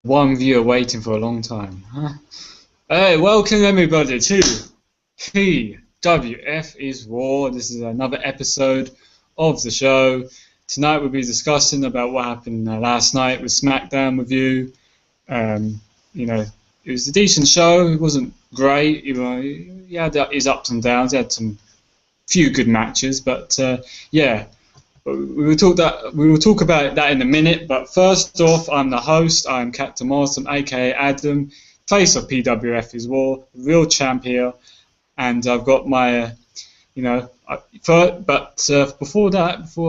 one viewer waiting for a long time. Huh? Hey, welcome everybody to PWF is War. This is another episode of the show. Tonight we'll be discussing about what happened last night with Smackdown with you. It was a decent show. It wasn't great. He had his ups and downs. He had some few good matches, but yeah. We will talk about that in a minute, but first off, I'm the host. I'm Captain Awesome, aka Adam, face of PWF is War, real champ here, and I've got my, before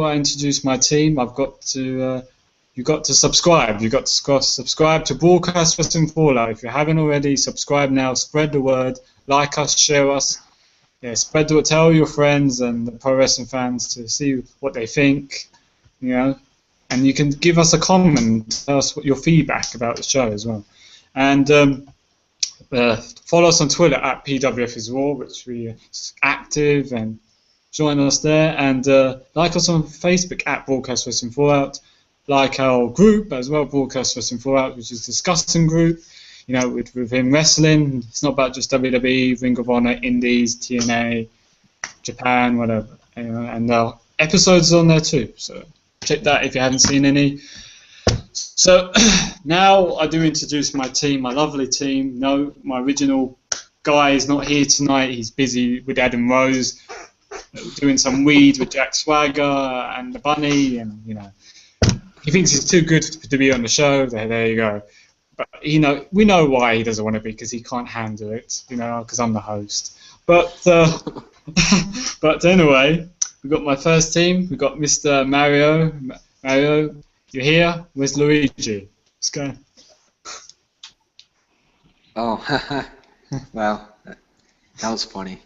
I introduce my team, you've got to subscribe. You've got to subscribe to Broadcast Wrestling Fallout. If you haven't already, subscribe now. Spread the word, like us, share us. Yeah, tell your friends and the pro wrestling fans to see what they think, and you can give us a comment, tell us what your feedback about the show as well. And follow us on Twitter at PWF is War, which we are active, and join us there. And like us on Facebook at Broadcast Wrestling Fallout, like our group as well, Broadcast Wrestling Fallout, which is a discussion group. With him wrestling, it's not about just WWE, Ring of Honor, Indies, TNA, Japan, whatever. And episodes on there too, so check that if you haven't seen any. So now I do introduce my team, my lovely team. No, my original guy is not here tonight. He's busy with Adam Rose, doing some weed with Jack Swagger and the Bunny, and he thinks he's too good to be on the show. There you go. But we know why he doesn't want to be, because he can't handle it, because I'm the host. But but anyway, we've got my first team. We've got Mr. Mario. Mario, you're here. Where's Luigi? Let's go. Oh, wow, that was funny.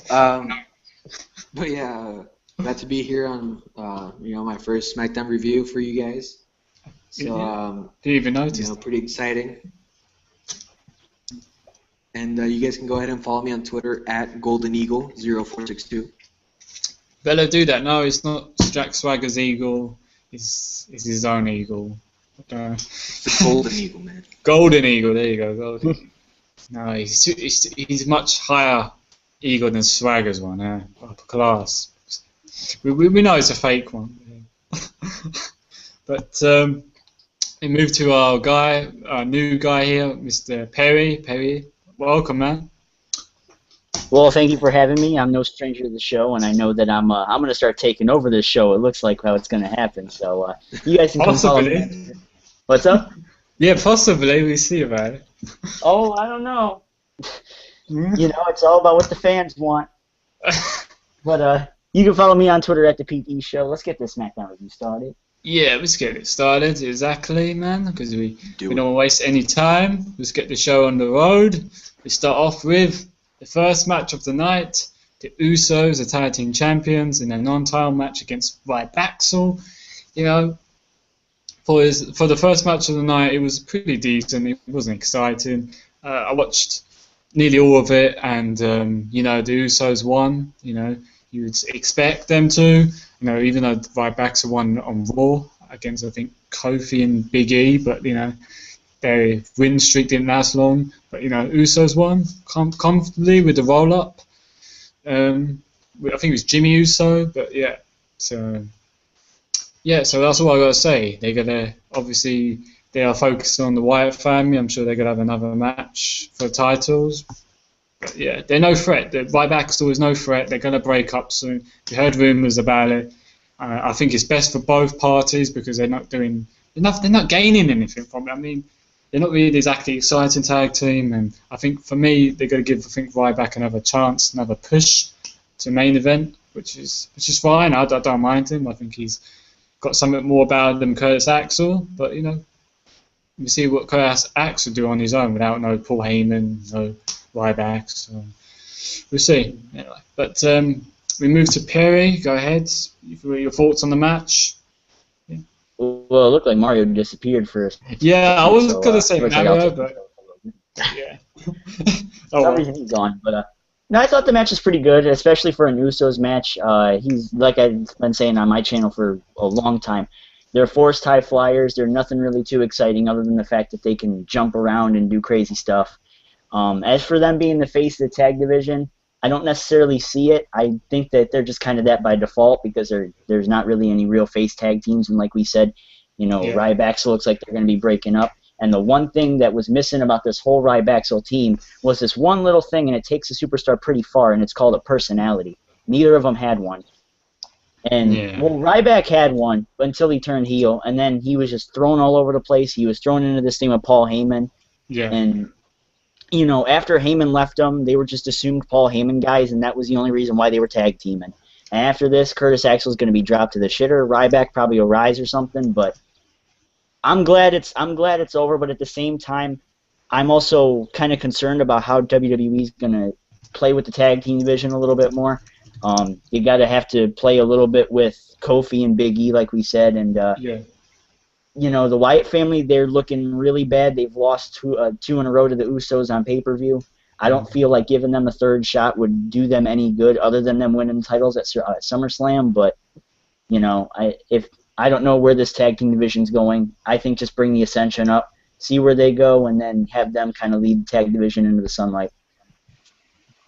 But yeah, glad to be here on my first SmackDown review for you guys. So, didn't even notice. Pretty exciting. And you guys can go ahead and follow me on Twitter at GoldenEagle0462. Better do that. No, it's not Jack Swagger's eagle. It's his own eagle. It's the Golden Eagle, man. Golden Eagle. There you go. Golden. No, he's much higher eagle than Swagger's one. Upper class. We know it's a fake one. But we move to our new guy here, Mr. Perry. Perry, welcome, man. Well, thank you for having me. I'm no stranger to the show, and I know that I'm going to start taking over this show. It looks like how it's going to happen. So you guys can come follow me. What's up? Yeah, possibly. We see about it. Oh, I don't know. It's all about what the fans want. But you can follow me on Twitter at the PE Show. Let's get this SmackDown review started. Yeah, let's get it started, exactly, man, because we don't want to waste any time. Let's get the show on the road. We start off with the first match of the night, the Usos, the tag team champions, in a non-title match against Ryback. For the first match of the night, it was pretty decent. It wasn't exciting. I watched nearly all of it, and, the Usos won, You would expect them to, even though Ryback won on Raw against, I think, Kofi and Big E, but, their win streak didn't last long. But, Usos won comfortably with the roll-up. I think it was Jimmy Uso, but yeah. So that's all I got to say. Obviously, they are focused on the Wyatt family. I'm sure they're going to have another match for titles. But yeah, they're no threat. Ryback is no threat. They're going to break up soon. We heard rumours about it. I think it's best for both parties because they're not doing enough. They're not gaining anything from it. I mean, they're not really exactly exciting tag team. And I think for me, they're going to give Ryback another chance, another push to main event, which is fine. I don't mind him. I think he's got something more about him than Curtis Axel. But we see what Curtis Axel do on his own without no Paul Heyman, no Ryback, so we'll see. Anyway, but we move to Perry. Go ahead. Your thoughts on the match? Yeah. Well, it looked like Mario disappeared for a second. Yeah, I was going to say Mario, but yeah. For some reason he's gone. But no, I thought the match was pretty good, especially for an Usos match. He's, like I've been saying on my channel for a long time, They're forced high flyers. They're nothing really too exciting other than the fact that they can jump around and do crazy stuff. As for them being the face of the tag division, I don't necessarily see it. I think that they're just kind of that by default because there's not really any real face tag teams. And like we said, Ryback looks like they're going to be breaking up. And the one thing that was missing about this whole Ryback team was this one little thing, and it takes a superstar pretty far, and it's called a personality. Neither of them had one. And, well, Ryback had one until he turned heel, and then he was just thrown all over the place. He was thrown into this thing with Paul Heyman. Yeah. And, after Heyman left them, they were just assumed Paul Heyman guys, and that was the only reason why they were tag teaming. And after this, Curtis Axel's going to be dropped to the shitter. Ryback probably will rise or something, but I'm glad it's over. But at the same time, I'm also kind of concerned about how WWE's going to play with the tag team division a little bit more. You got to have to play a little bit with Kofi and Big E, like we said, and the Wyatt family, they're looking really bad. They've lost two in a row to the Usos on pay-per-view. I don't feel like giving them a third shot would do them any good, other than them winning titles at SummerSlam. But I don't know where this tag team division's going. I think just bring the Ascension up, see where they go, and then have them kind of lead the tag division into the sunlight.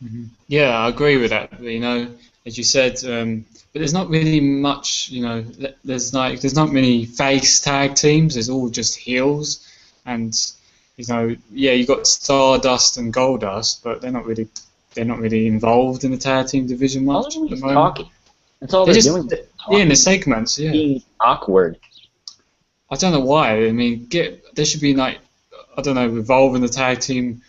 Mm-hmm. Yeah, I agree with that. As you said, but there's not really much. There's not many face tag teams. There's all just heels, and you got Stardust and Goldust, but they're not really involved in the tag team division much. All they're doing is talking. That's all they're doing. Yeah, in the segments. Yeah. Being awkward. I don't know why. I mean, there should be revolving the tag team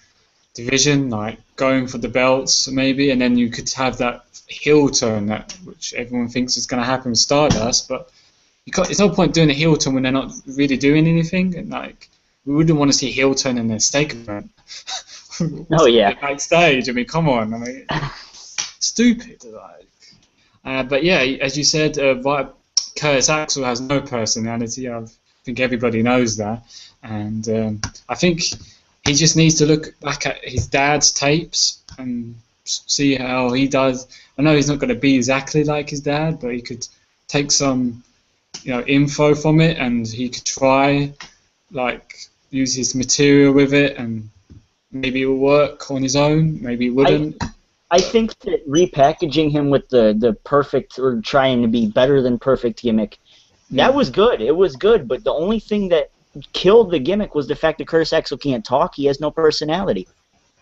division, like going for the belts maybe, and then you could have that heel turn which everyone thinks is going to happen with Stardust, but it's no point doing a heel turn when they're not really doing anything. And we wouldn't want to see a heel turn in their segment. Oh yeah. Backstage. I mean, come on. Stupid. But yeah, as you said, Curtis Axel has no personality. I think everybody knows that, and I think he just needs to look back at his dad's tapes and see how he does. I know he's not going to be exactly like his dad, but he could take some, info from it, and he could try, use his material with it, and maybe it will work on his own. Maybe it wouldn't. I think that repackaging him with the perfect, or trying to be better than perfect gimmick, that was good. It was good, but the only thing that killed the gimmick was the fact that Curtis Axel can't talk. He has no personality.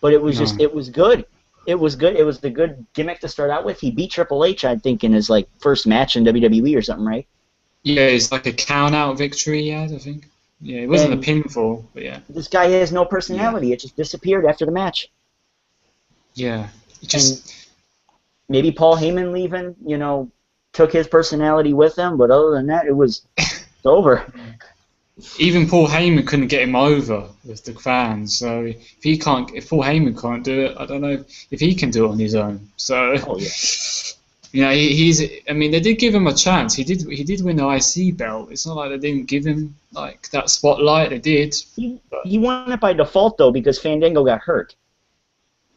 But it was it was good. It was good. It was the good gimmick to start out with. He beat Triple H, I think, in his first match in WWE or something, right? Yeah, it's like a count-out victory he had, I think. Yeah, it wasn't a pinfall, but yeah. This guy has no personality. Yeah. It just disappeared after the match. Yeah. And maybe Paul Heyman leaving, took his personality with him, but other than that, it's over. Even Paul Heyman couldn't get him over with the fans, so if Paul Heyman can't do it, I don't know if he can do it on his own. So, they did give him a chance. He did win the IC belt. It's not like they didn't give him that spotlight. They did. He won it by default though because Fandango got hurt.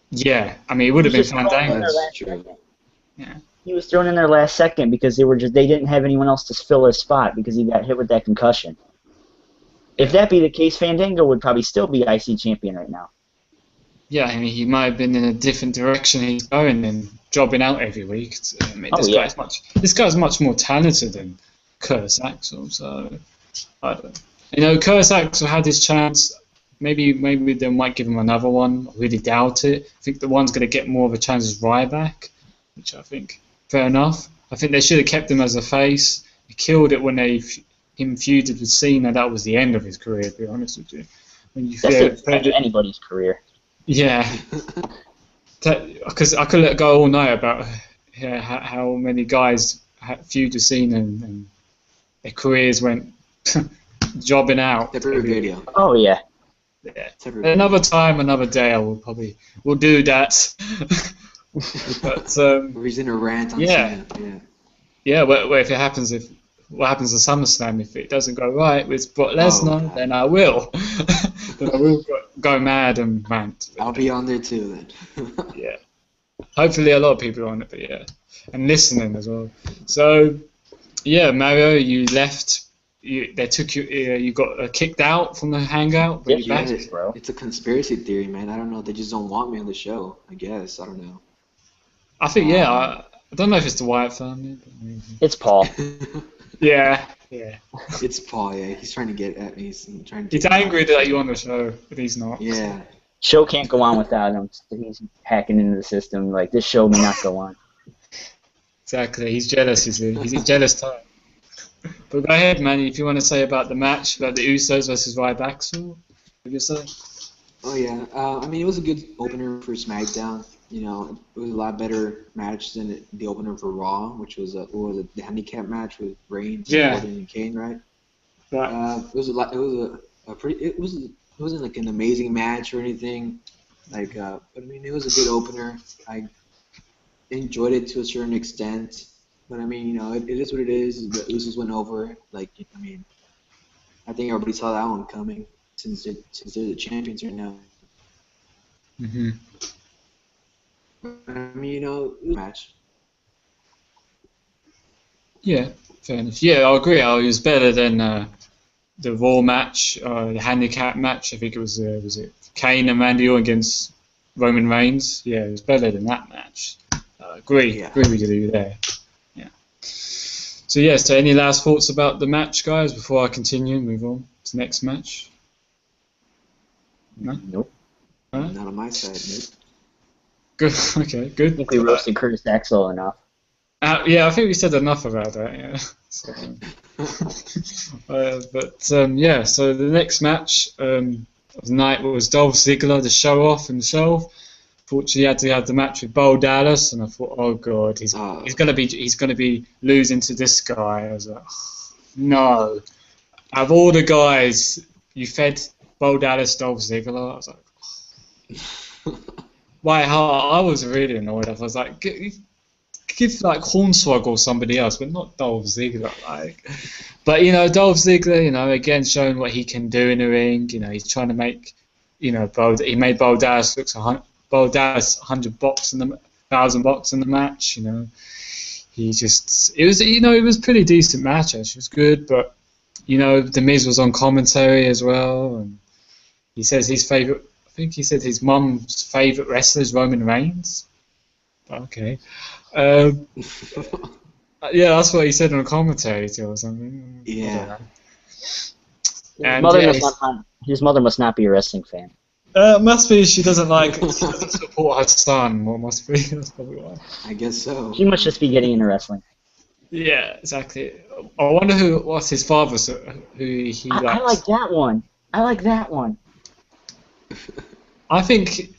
Yeah, it would have been Fandango. Yeah. He was thrown in there last second because they didn't have anyone else to fill his spot because he got hit with that concussion. If that be the case, Fandango would probably still be IC champion right now. Yeah, he might have been in a different direction he's going and jobbing out every week. This guy's much more talented than Curtis Axel. So, I don't know. Curtis Axel had his chance. Maybe they might give him another one. I really doubt it. I think the one's going to get more of a chance is Ryback, which I think fair enough. I think they should have kept him as a face. They killed it when him feuded with Cena. That was the end of his career, to be honest with you. That's anybody's career. Yeah. Because I could let go all night about how many guys feuded with Cena and their careers went jobbing out. Every video. Oh, yeah. Yeah. Another time, another day, we'll do that. But he's in a rant on Cena. Yeah. Well, if it happens, what happens to SummerSlam if it doesn't go right with Brock Lesnar, then I will. Then I will go mad and rant. I'll be on there too then. Yeah. Hopefully a lot of people are on it, but yeah, and listening as well. So yeah, Mario, you left they took you. You got kicked out from the hangout. But Yeah, you're back. bro. It's a conspiracy theory, man. I don't know. They just don't want me on the show. I guess. I don't know. I think I don't know if it's the Wyatt family. But maybe. It's Paul. Yeah. It's Paul. Yeah, he's trying to get at me. He's trying to. He's angry that you're on the show, but he's not. Yeah. Show can't go on without him. He's hacking into the system. Like, this show may not go on. Exactly. He's jealous. He's a jealous type. But go ahead, man. If you want to say about the match, about the Usos versus Ryback, what do you say? Oh yeah. I mean, it was a good opener for SmackDown. You know, it was a lot better match than the opener for Raw, which was the handicap match with Reigns, Orton, and Kane, right? Right. It wasn't like an amazing match or anything, but I mean, it was a good opener. I enjoyed it to a certain extent, but I mean, you know, it is what it is. The Usos went over. Like, I mean, I think everybody saw that one coming since they're the champions right now. Mhm. I mean, you know, it was a match. Yeah, fair enough. Yeah, I agree. It was better than the Raw match, the handicap match. I think it was it Kane and Randy Orton against Roman Reigns? Yeah, it was better than that match. Agree with you there. Yeah. So yeah, so any last thoughts about the match, guys, before I continue and move on to the next match? No? Nope. Not on my side, mate. Good. Okay, good. I think we roasted Curtis Axel enough. Yeah, I think we said enough about that. Yeah. So, yeah, so the next match of the night was Dolph Ziggler, the show off himself. Fortunately, he had to have the match with Bo Dallas, and I thought, oh god, he's gonna be losing to this guy. I was like, oh, no. Out of all the guys, you fed Bo Dallas, Dolph Ziggler. I was like, why? I was really annoyed. I was like, give like Hornswoggle or somebody else, but not Dolph Ziggler. But you know, Dolph Ziggler, you know, again showing what he can do in the ring. You know, he's trying to make, you know, he made Bo Dallas $100 bucks in the $1,000 in the match. You know, it was a pretty decent match. Actually, it was good, but you know, The Miz was on commentary as well, and he says his favorite. I think he said his mum's favorite wrestler is Roman Reigns. Okay. Yeah, that's what he said on commentary or something. Yeah. His mother must not be a wrestling fan. Must be she doesn't support her son. Well, must be. That's probably why. I guess so. She must just be getting into wrestling. Yeah, exactly. I wonder what's his father, who he likes. I like that one. I think his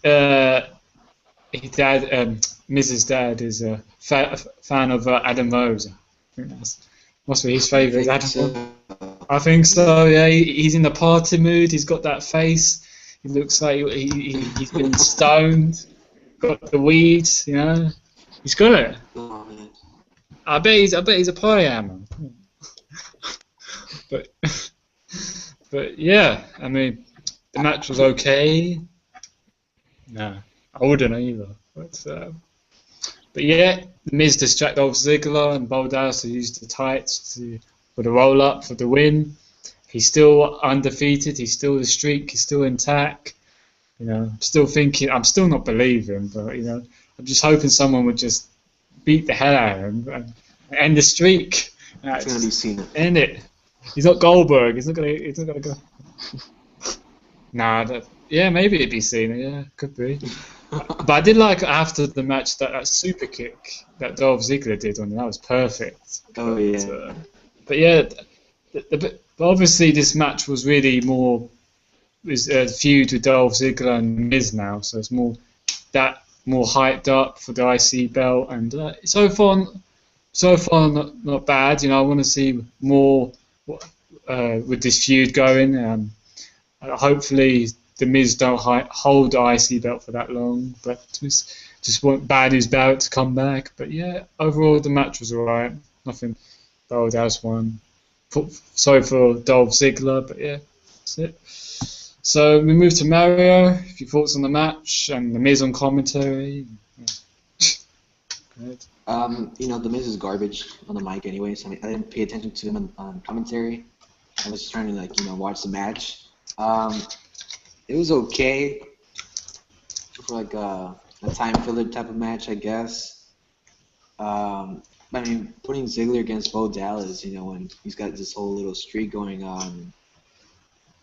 dad, Mrs. Dad, is a fan of Adam Rose. I think must be his favourite. I think so. Yeah, he's in the party mood. He's got that face. He looks like he's been stoned. Got the weed. You know, he's got it. Oh, man. I bet he's a party hammer. But yeah, I mean, the match was okay. No, I wouldn't either. But yeah, The Miz distracted Dolph Ziggler and Bo Dallas used the tights for the roll up for the win. He's still undefeated. He's still the streak. He's still intact. You know, I'm still not believing, but you know, I'm just hoping someone would just beat the hell out of him and end the streak. It's gonna be Cena. End it. He's not Goldberg. He's not gonna go. Nah. Yeah, maybe it'd be Cena. Yeah, could be. But I did like after the match that super kick that Dolph Ziggler did on him. That was perfect. Oh yeah. But yeah, but obviously this match was really more a feud with Dolph Ziggler and Miz now, so it's more hyped up for the IC belt, and so far not bad. You know, I want to see more with this feud going. Hopefully the Miz don't hold the IC belt for that long, but just want Bad News Barrett to come back. But yeah, overall the match was alright. Nothing bold as one. Sorry for Dolph Ziggler, but yeah, that's it. So we move to Mario. Your thoughts on the match and the Miz on commentary. Good. You know, the Miz is garbage on the mic anyways. I mean, I didn't pay attention to him on commentary. I was trying to like watch the match. It was okay for like a time filler type of match, I guess. But I mean, putting Ziggler against Bo Dallas, when he's got this whole little streak going on,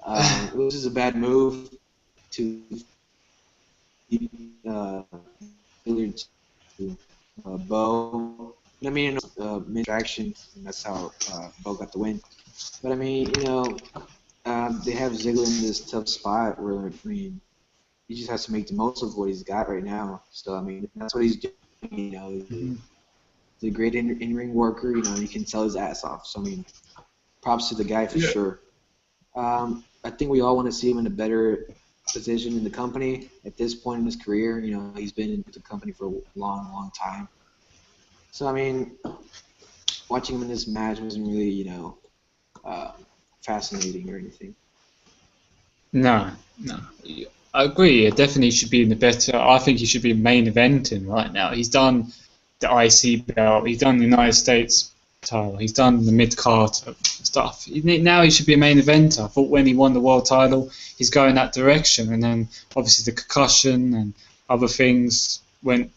it was just a bad move to Ziggler to Bo. I mean, mid-traction, and that's how Bo got the win. But I mean, they have Ziggler in this tough spot where, I mean, he just has to make the most of what he's got right now. So, I mean, that's what he's doing, He's a great in-ring worker, he can sell his ass off. So, I mean, props to the guy for sure. I think we all want to see him in a better position in the company at this point in his career. He's been in the company for a long, long time. So, I mean, watching him in this match wasn't really, fascinating or anything. No. I agree. It definitely should be in the better. I think he should be main eventing right now. He's done the IC belt. He's done the United States title. He's done the mid-card stuff. Now he should be a main eventer. I thought when he won the world title, he's going that direction. And then obviously the concussion and other things went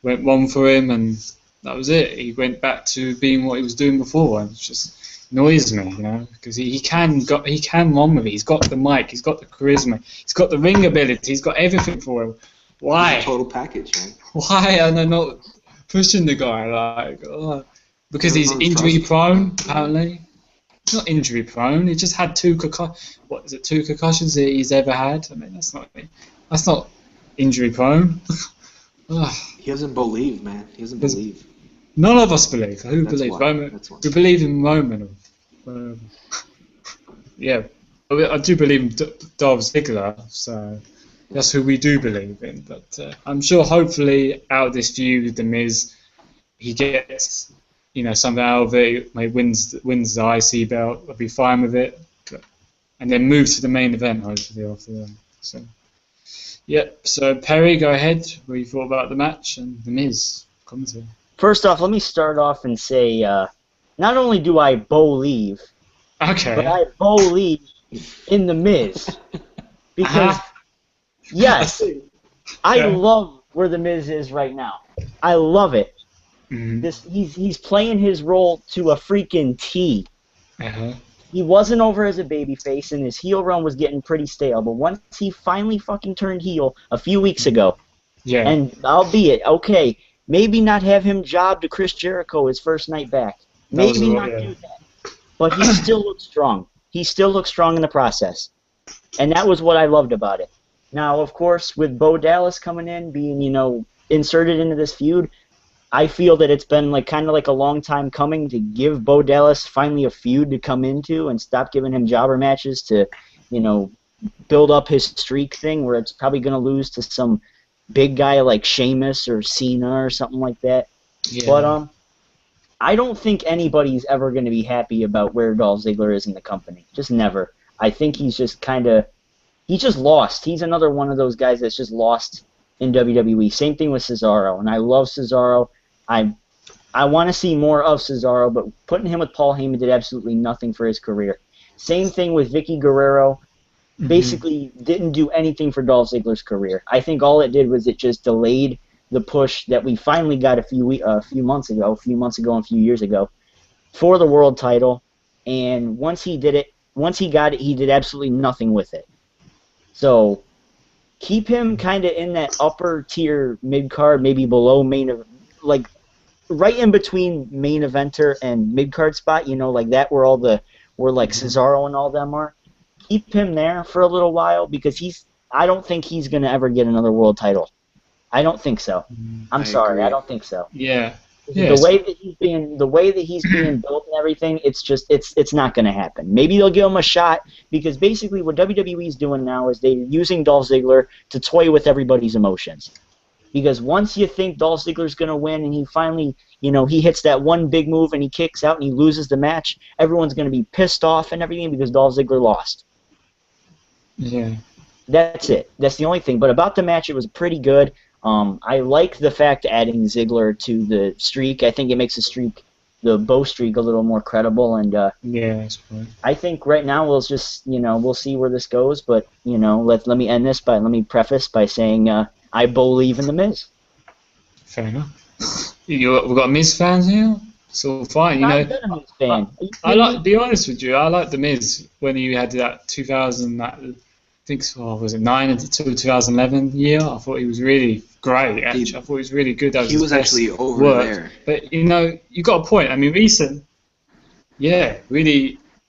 wrong for him, and that was it. He went back to being what he was doing before, and it just annoys me, because he can run with it. He's got the mic, he's got the charisma, he's got the ring ability, he's got everything for him. Why? He's a total package, right? Why are they not pushing the guy? Because he's injury prone, apparently. He's not injury prone. He just had two concussions that he's ever had. I mean, that's not injury prone. He doesn't believe, man. He doesn't believe. None of us believe. Who believes? Roman. We believe in Roman. Yeah, I do believe in Dolph Ziggler, so that's who we do believe in. But I'm sure, hopefully, out of this feud with The Miz, he gets something out of it. He wins the IC belt. I'll be fine with it, and then move to the main event hopefully after that. So, So Perry, go ahead. What you thought about the match and The Miz? Commentary. First off, let me start off and say, not only do I believe, but I believe in The Miz. Because, yes, I love where The Miz is right now. I love it. Mm-hmm. He's playing his role to a freaking T. He wasn't over as a babyface, and his heel run was getting pretty stale. But once he finally fucking turned heel a few weeks ago, and albeit, okay, maybe not have him job to Chris Jericho his first night back. Maybe not do that. But he still looks strong. He still looks strong in the process. And that was what I loved about it. Now, of course, with Bo Dallas coming in, being, inserted into this feud, I feel that it's been kind of like a long time coming to give Bo Dallas finally a feud to come into and stop giving him jobber matches to, build up his streak thing where it's probably going to lose to some big guy like Sheamus or Cena or something like that. Yeah. But I don't think anybody's ever going to be happy about where Dolph Ziggler is in the company. Just never. I think he's just he's just lost. He's another one of those guys that's just lost in WWE. Same thing with Cesaro, and I love Cesaro. I want to see more of Cesaro, but putting him with Paul Heyman did absolutely nothing for his career. Same thing with Vicky Guerrero. Basically didn't do anything for Dolph Ziggler's career. I think all it did was it just delayed the push that we finally got a few months ago and a few years ago for the world title. And once he got it, he did absolutely nothing with it. So keep him kind of in that upper tier mid card, maybe below right in between main eventer and mid card spot. Like that where Cesaro and all them are. Keep him there for a little while because I don't think he's going to ever get another world title. I don't think so. I'm sorry, I don't think so. Yeah. The way that he's being built and everything, it's not going to happen. Maybe they'll give him a shot because basically what WWE's doing now is they're using Dolph Ziggler to toy with everybody's emotions. Because once you think Dolph Ziggler's going to win and he finally, he hits that one big move and he kicks out and he loses the match, everyone's going to be pissed off and everything because Dolph Ziggler lost. Yeah. That's it. That's the only thing. But about the match, it was pretty good. I like the fact adding Ziggler to the streak. I think it makes the streak the bow streak a little more credible. And Yeah, that's right. I think right now we'll just, we'll see where this goes. But let me end this let me preface by saying I believe in the Miz. Fair enough. We've got Miz fans here, so fine. I'm not a Miz fan. I like. Be honest with you, I like the Miz when he had that 2000. I think was it 9 until 2011 year. I thought he was really great. Actually, I thought he was really good. That was he was actually over there. But you got a point. I mean, really,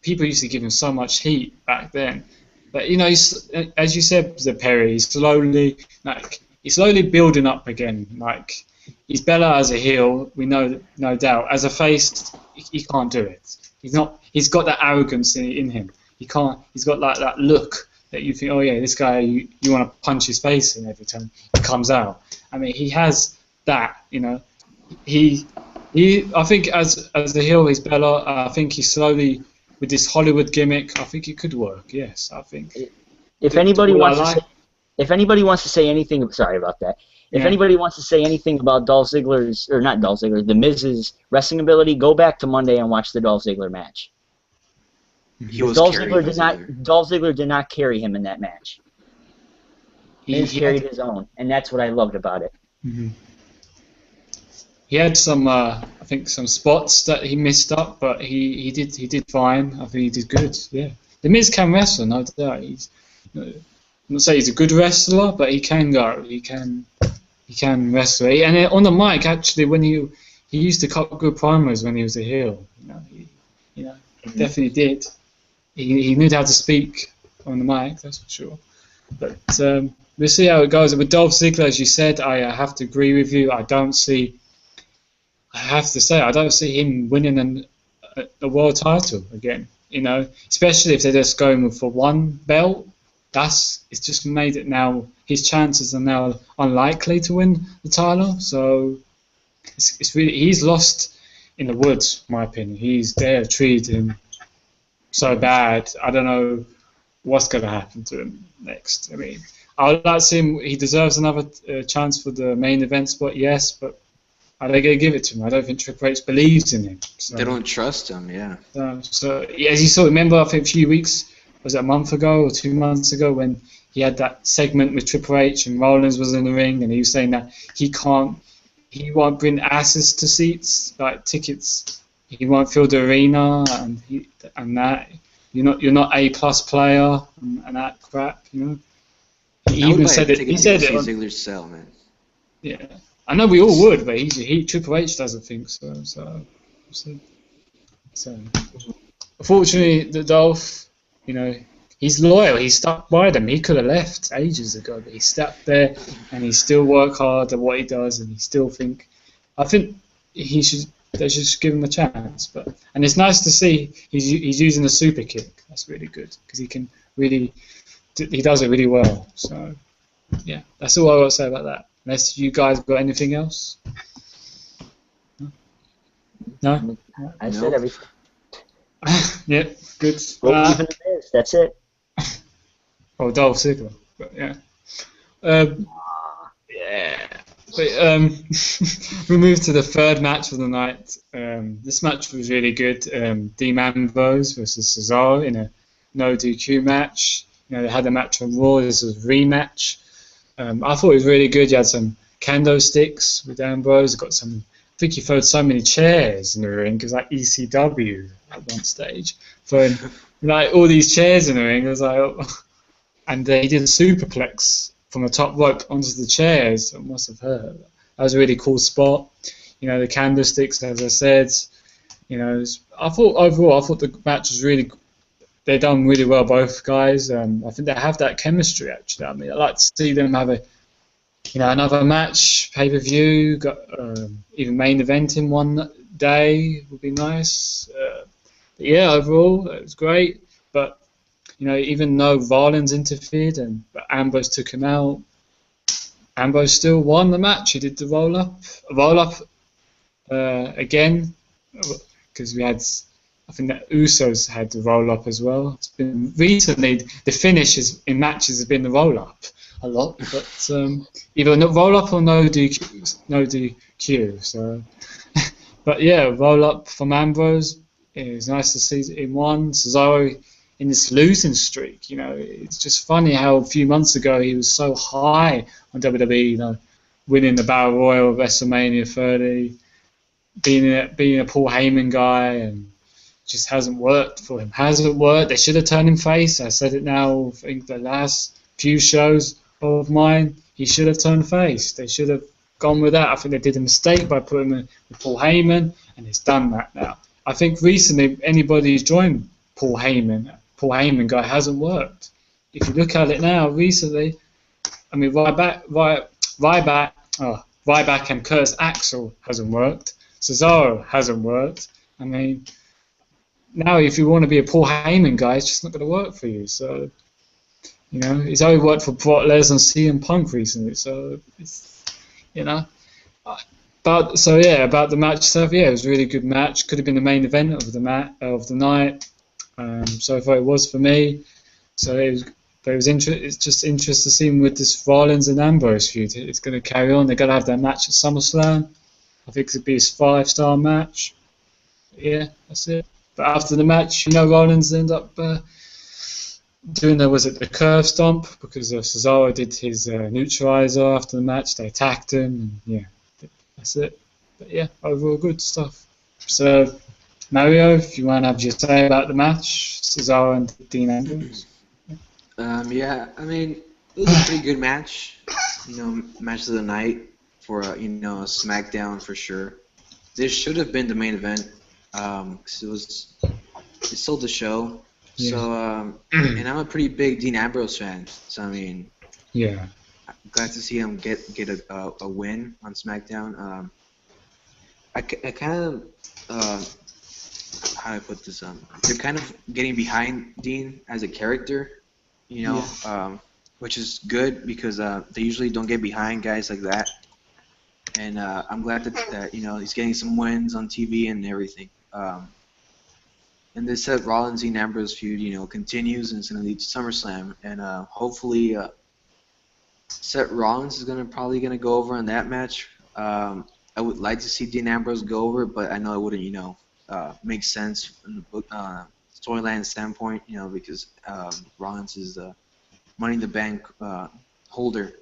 people used to give him so much heat back then. But he's, as you said, Perry, he's slowly building up again. Like, he's better as a heel. We know, no doubt. As a face, he can't do it. He's not. He's got that arrogance in him. He can't. He's got like that look that you think, oh yeah, this guy, you want to punch his face in every time he comes out. I mean, he has that. He. I think as a heel, he's better. I think he's slowly, with this Hollywood gimmick, I think it could work. Yes, I think. If anybody wants to say anything, sorry about that. If anybody wants to say anything about The Miz's wrestling ability, go back to Monday and watch the Dolph Ziggler match. Dolph Ziggler did not carry him in that match. He carried his own, and that's what I loved about it. Mm-hmm. He had some, I think, some spots that he missed up, but he did fine. I think he did good. Yeah, The Miz can wrestle, no doubt. I'm not saying he's a good wrestler, but he can go. He can wrestle. And on the mic, actually, when he used to cut good promos when he was a heel. He definitely did. He knew how to speak on the mic, that's for sure. But we'll see how it goes. With Dolph Ziggler, as you said, I have to agree with you. I don't see him winning a world title again. Especially if they're just going for one belt. It's just made it now. His chances are now unlikely to win the title. So it's really, he's lost in the woods, in my opinion. They're treating him so bad. I don't know what's going to happen to him next. I mean, I would like to see him. He deserves another chance for the main event spot, yes, but are they going to give it to him? I don't think Triple H believes in him. So, they don't trust him, yeah. So as you saw, remember, I think a few weeks, was it a month ago or 2 months ago, when he had that segment with Triple H and Rollins was in the ring, and he was saying that he won't bring asses to seats, like tickets. He won't fill the arena, and that you're not A+ player and that crap, He even said it. He said it. Ziggler's cell, man. Yeah, I know we all would, but Triple H doesn't think so. So unfortunately, the Dolph, he's loyal. He stuck by them. He could have left ages ago, but he stuck there, and he still work hard at what he does, and he still think. I think they should just give him a chance. And it's nice to see he's using the super kick. That's really good because he does it really well. So yeah, that's all I got to say about that. Unless you guys got anything else. No. I said everything. Yeah, good. Even it is. That's it. Oh, Dolph Ziggler. But, yeah. Yeah. But, we move to the third match of the night. This match was really good. Dean Ambrose versus Cesaro in a no DQ match. They had a match on Raw. This was a rematch. I thought it was really good. You had some kendo sticks with Ambrose. I think he threw so many chairs in the ring. It was like ECW at one stage. Throwing like all these chairs in the ring. It was like, and he did a superplex from the top rope onto the chairs. It must have hurt. That was a really cool spot. The candlesticks, as I said. I thought the match was really. They done really well, both guys. I think they have that chemistry. Actually, I mean, I'd like to see them have another match, pay-per-view, got even main event in one day would be nice. But yeah, overall it was great. But even though Rollins interfered but Ambrose took him out, Ambrose still won the match. He did the roll up again, because we had. I think that Usos had the roll up as well. It's been recently the finishes in matches have been the roll up a lot, but either no roll up or no DQ. So But yeah, roll up from Ambrose. It was nice to see him won. Cesaro in this losing streak. It's just funny how a few months ago he was so high on WWE. Winning the Battle Royal of WrestleMania 30, being a Paul Heyman guy, and just hasn't worked for him. Hasn't worked. They should have turned him face. I said it now. I think the last few shows of mine, he should have turned face. They should have gone with that. I think they did a mistake by putting him with Paul Heyman, and he's done that now. I think recently anybody who's joined Paul Heyman guy hasn't worked. If you look at it now, recently, I mean, Ryback and Curtis Axel hasn't worked. Cesaro hasn't worked. I mean, now if you want to be a Paul Heyman guy, it's just not going to work for you. So, he's only worked for Brock Lesnar and CM Punk recently. So, it's, about the match itself, it was a really good match. Could have been the main event of the night. So far it was for me. So it's just interesting to see him with this Rollins and Ambrose feud. It's going to carry on. They're going to have that match at SummerSlam. I think it'll be his 5-star match. Yeah, that's it. But after the match, Rollins ended up doing the curve stomp because Cesaro did his neutralizer after the match. They attacked him, and that's it. But yeah, overall good stuff. So, Mario, if you want to have your say about the match, Cesaro and Dean Ambrose. Yeah, I mean, it was a pretty good match. Match of the night for a SmackDown for sure. This should have been the main event. 'Cause it sold the show. Yeah. So and I'm a pretty big Dean Ambrose fan. So I mean, yeah, I'm glad to see him get a win on SmackDown. I kind of how do I put this? They're kind of getting behind Dean as a character. Which is good because they usually don't get behind guys like that. And I'm glad that he's getting some wins on TV and everything. And this Seth Rollins and Ambrose feud, continues and it's going to lead to SummerSlam. And hopefully Seth Rollins is probably going to go over on that match. I would like to see Dean Ambrose go over, but I know it wouldn't, make sense from the book storyline standpoint, because Rollins is the Money in the Bank holder.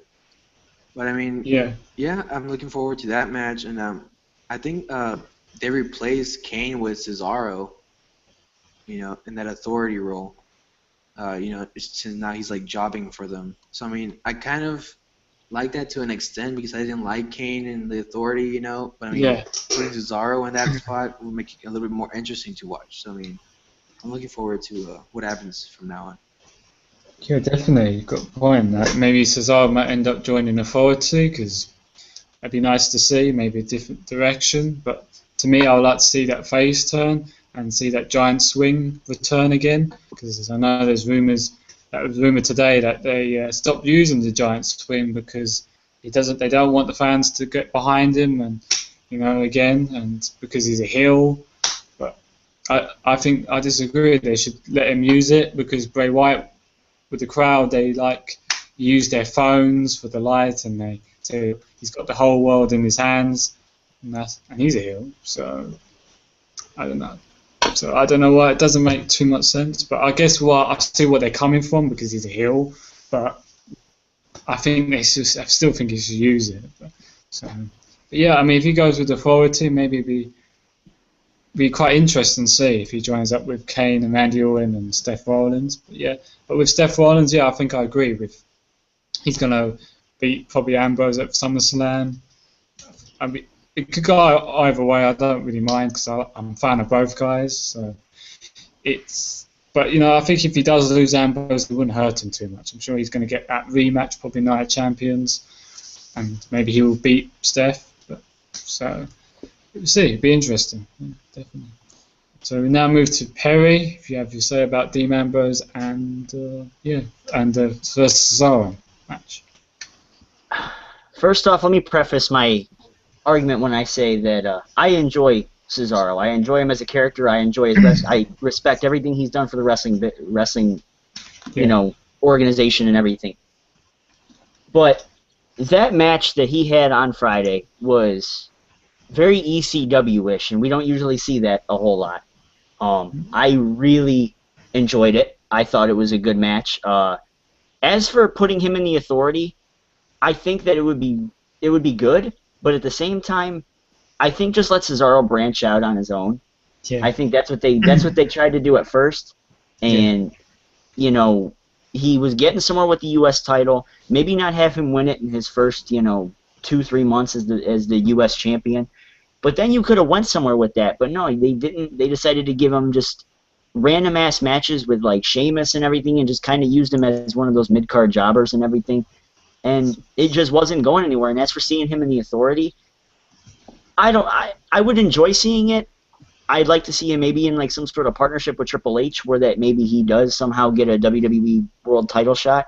But I mean, yeah, I'm looking forward to that match, and I think they replaced Kane with Cesaro, in that authority role. Since now he's like jobbing for them. So I mean, I kind of like that to an extent because I didn't like Kane and the authority, But I mean, putting Cesaro in that spot will make it a little bit more interesting to watch. So I mean, I'm looking forward to what happens from now on. Yeah, definitely. You've got a point. That maybe Cesaro might end up joining Authority because it'd be nice to see, maybe a different direction. But to me, I would like to see that face turn and see that giant swing return again because I know there's rumours. That was rumoured today that they stopped using the giant swing because they don't want the fans to get behind him and again and because he's a heel. But I think I disagree. They should let him use it because Bray Wyatt with the crowd they use their phones for the light and he's got the whole world in his hands and he's a heel. So I don't know. So I don't know why it doesn't make too much sense, but I guess I see what they're coming from because he's a heel. But I still think he should use it. But yeah, I mean, if he goes with Authority, maybe it'd be quite interesting to see if he joins up with Kane and Randy Orton and Seth Rollins. But with Seth Rollins, I think I agree with. He's gonna beat probably Ambrose at SummerSlam. I mean, it could go either way. I don't really mind because I'm a fan of both guys. So but I think if he does lose Ambrose, it wouldn't hurt him too much. I'm sure he's going to get that rematch, probably Night of Champions, and maybe he will beat Steph. So we'll see. It'll be interesting. Yeah, definitely. So we now move to Perry. If you have your say about Dean Ambrose and the Cesaro match. First off, let me preface my argument when I say that I enjoy Cesaro. I enjoy him as a character. I enjoy his I respect everything he's done for the wrestling, organization and everything. But that match that he had on Friday was very ECW-ish, and we don't usually see that a whole lot. I really enjoyed it. I thought it was a good match. As for putting him in the Authority, I think that it would be good, but at the same time, I think just let Cesaro branch out on his own. Yeah. I think that's what they tried to do at first, and you know, he was getting somewhere with the U.S. title. Maybe not have him win it in his first 2-3 months as the U.S. champion, but then you could have went somewhere with that. But no, they didn't. They decided to give him just random ass matches with like Sheamus and everything, and just kind of used him as one of those mid card jobbers and everything, and it just wasn't going anywhere. And as for seeing him in the Authority, I would enjoy seeing it. I'd like to see him maybe in like some sort of partnership with Triple H, where that maybe he does somehow get a WWE World Title shot,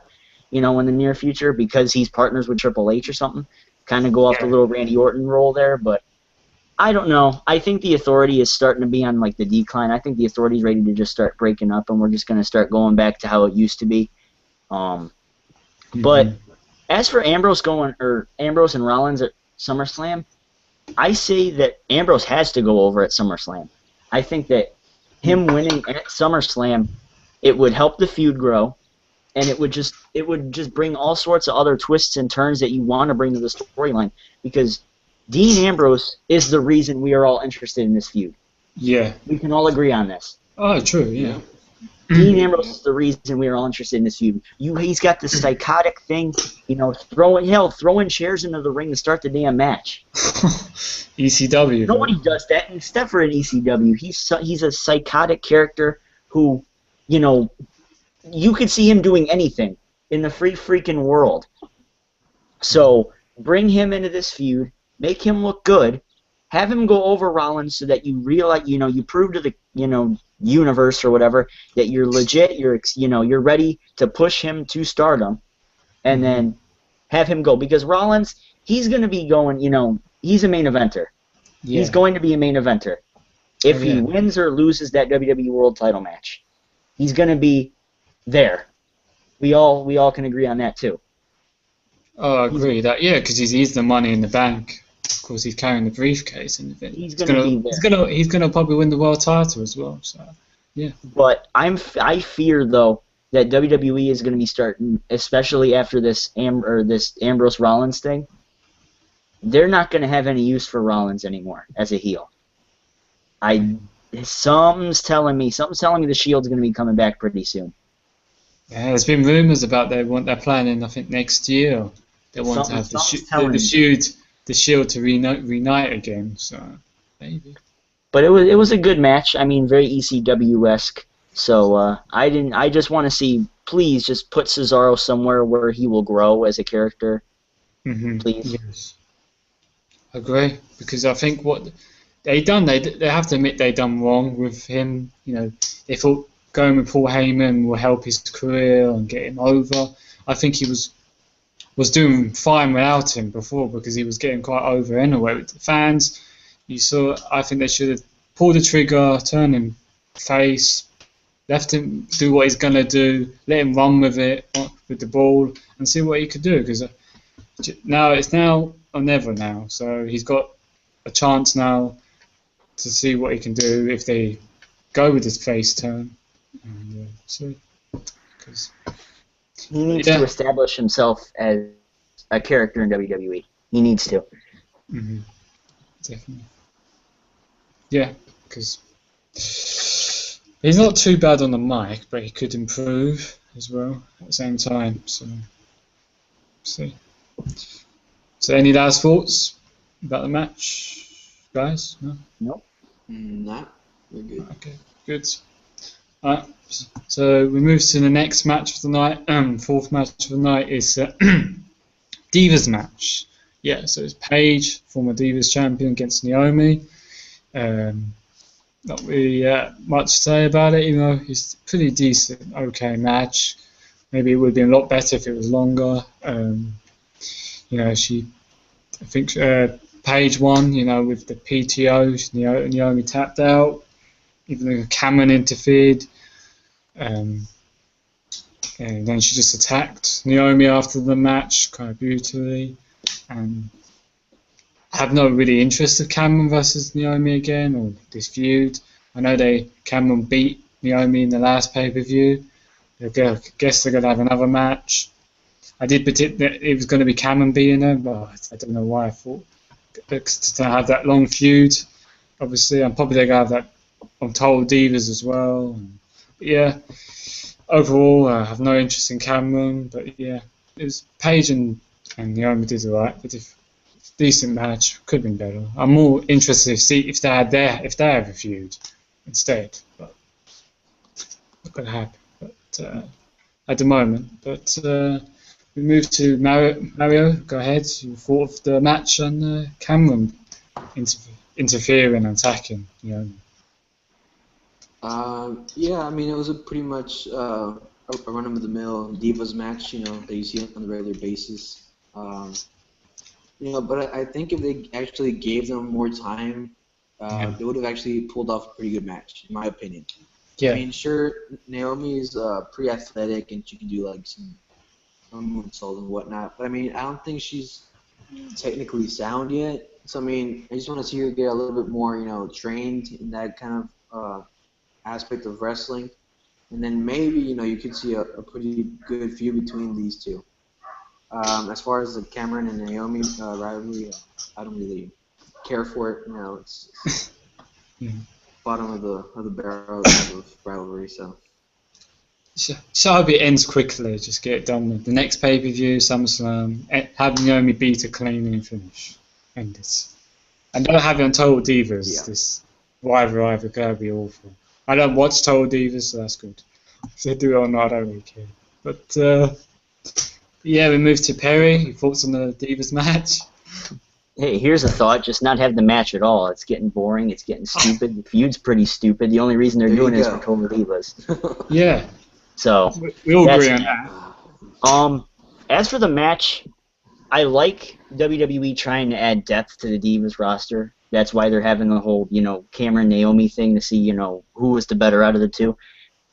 in the near future, because he's partners with Triple H or something. Kind of go off the little Randy Orton role there, but I don't know. I think the Authority is starting to be on like the decline. I think the Authority is ready to just start breaking up, and we're just going to start going back to how it used to be. But as for Ambrose and Rollins at SummerSlam, I say that Ambrose has to go over at SummerSlam. I think that him winning at SummerSlam, it would help the feud grow, and it would just bring all sorts of other twists and turns that you want to bring to the storyline, because Dean Ambrose is the reason we are all interested in this feud. Yeah. We can all agree on this. Oh, true, yeah. Dean Ambrose is the reason we are all interested in this feud. He's got this psychotic thing, throwing chairs into the ring to start the damn match. ECW. Nobody does that except for an ECW. He's a psychotic character who, you could see him doing anything in the free freaking world. So bring him into this feud, make him look good, have him go over Rollins so that you realize, you prove to the, universe or whatever that you're legit, you're ready to push him to stardom, and then have him go, because Rollins, he's going to be going, he's a main eventer. Yeah. He's going to be a main eventer. If he wins or loses that WWE World Title match, he's going to be there. We all can agree on that too. Oh, I agree because he's the Money in the Bank. Of course, he's carrying the briefcase, and he's gonna probably win the world title as well. So, yeah. But I fear though that WWE is going to be starting, especially after this Ambrose Rollins thing. They're not going to have any use for Rollins anymore as a heel. Something's telling me the Shield's going to be coming back pretty soon. Yeah, there's been rumors about they're planning, I think, next year. They want to have the Shield to reunite again, so maybe. But it was a good match. I mean, very ECW-esque. So I just want to see. Please just put Cesaro somewhere where he will grow as a character. Please. Yes. I agree, because I think what they have to admit they done wrong with him. They thought going with Paul Heyman will help his career and get him over. I think he was doing fine without him before, because he was getting quite over anyway with the fans. I think they should have pulled the trigger, turned him face, left him do what he's going to do, let him run with it, with the ball, and see what he could do. Because now it's now or never now. So he's got a chance now to see what he can do if they go with his face turn. And see. He needs to establish himself as a character in WWE. He needs to. Definitely. Yeah, because he's not too bad on the mic, but he could improve as well at the same time. So, see. So, any last thoughts about the match, guys? No? Nope. Nah, we're good. Okay, good. Alright, so we move to the next match of the night. Fourth match of the night is Divas match. Yeah, so it's Paige, former Divas champion, against Naomi. Not really much to say about it, it's a pretty decent, okay match. Maybe it would have been a lot better if it was longer. I think Paige won, with the PTO. Naomi tapped out. Even though Cameron interfered, and then she just attacked Naomi after the match, kind of brutally, and I have no really interest of Cameron versus Naomi again, or this feud. I know Cameron beat Naomi in the last pay-per-view. I guess they're going to have another match. I did predict that it was going to be Cameron beating her, but I don't know why I thought to have that long feud. Obviously, I'm probably going to have that on Total Divas as well. But yeah, overall, I have no interest in Cameron. But yeah, it was Paige and Naomi did alright. But if decent match, could have been better. I'm more interested to see if they have a feud instead. But not going to happen. But at the moment, but. We move to Mario. Go ahead. You thought of the match and Cameron interfering and attacking. Yeah, I mean it was a pretty much a run-of-the-mill Divas match. That you see on a regular basis. But I think if they actually gave them more time, they would have actually pulled off a pretty good match, in my opinion. Yeah. I mean, sure, Naomi's pretty athletic and she can do like some moonsault and whatnot, but I mean, I don't think she's technically sound yet. So I mean, I just want to see her get a little bit more, trained in that kind of aspect of wrestling, and then maybe you could see a pretty good feud between these two. As far as the Cameron and Naomi rivalry, I don't really care for it. It's bottom of the barrel type of rivalry. So I hope it ends quickly. Just get it done with the next pay-per-view, SummerSlam. Have Naomi beat a clean finish. End it. And don't have it on Total Divas. Yeah. This rivalry gotta be awful. I don't watch Total Divas, so that's good. If they do it or not, I don't really care. But yeah, we move to Perry. Your thoughts on the Divas match? Hey, here's a thought. Just not have the match at all. It's getting boring. It's getting stupid. The feud's pretty stupid. The only reason they're doing it is for Total Divas. Yeah. So we all agree on that. As for the match, I like WWE trying to add depth to the Divas roster. That's why they're having the whole, Cameron Naomi thing to see, who was the better out of the two.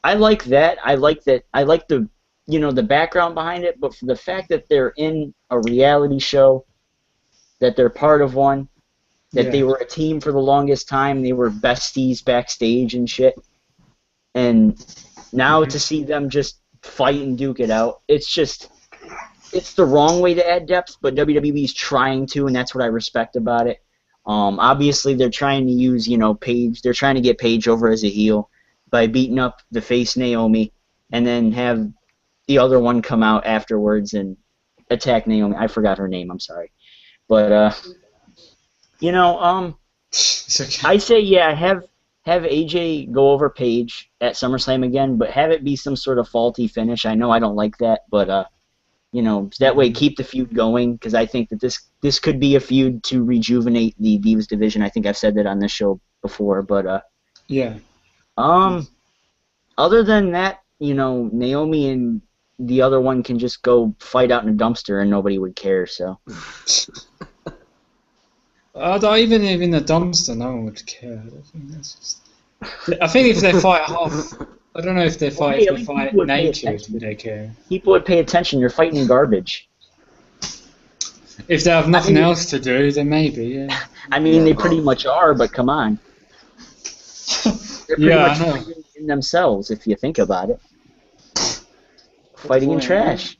I like that. I like the, the background behind it. But for the fact that they're in a reality show, that they're part of one, that they were a team for the longest time, they were besties backstage and shit, and now to see them just fight and duke it out, it's the wrong way to add depth, but WWE's trying to, and that's what I respect about it. Obviously, they're trying to use, Paige. They're trying to get Paige over as a heel by beating up the face Naomi, and then have the other one come out afterwards and attack Naomi. I forgot her name. I'm sorry, but It's okay. I say have AJ go over Paige at SummerSlam again, but have it be some sort of faulty finish. I know I don't like that, but that way keep the feud going, because I think that this could be a feud to rejuvenate the Divas division. I think I've said that on this show before, but yeah. Other than that, Naomi and the other one can just go fight out in a dumpster and nobody would care. So. Even in a dumpster, no one would care. I think if they fight half, I don't know if they fight naked, would they care? People would pay attention. You're fighting in garbage. If they have nothing else to do, then maybe, yeah. I mean, they pretty much are, but come on. They're pretty much fighting in themselves, if you think about it. Fighting in trash.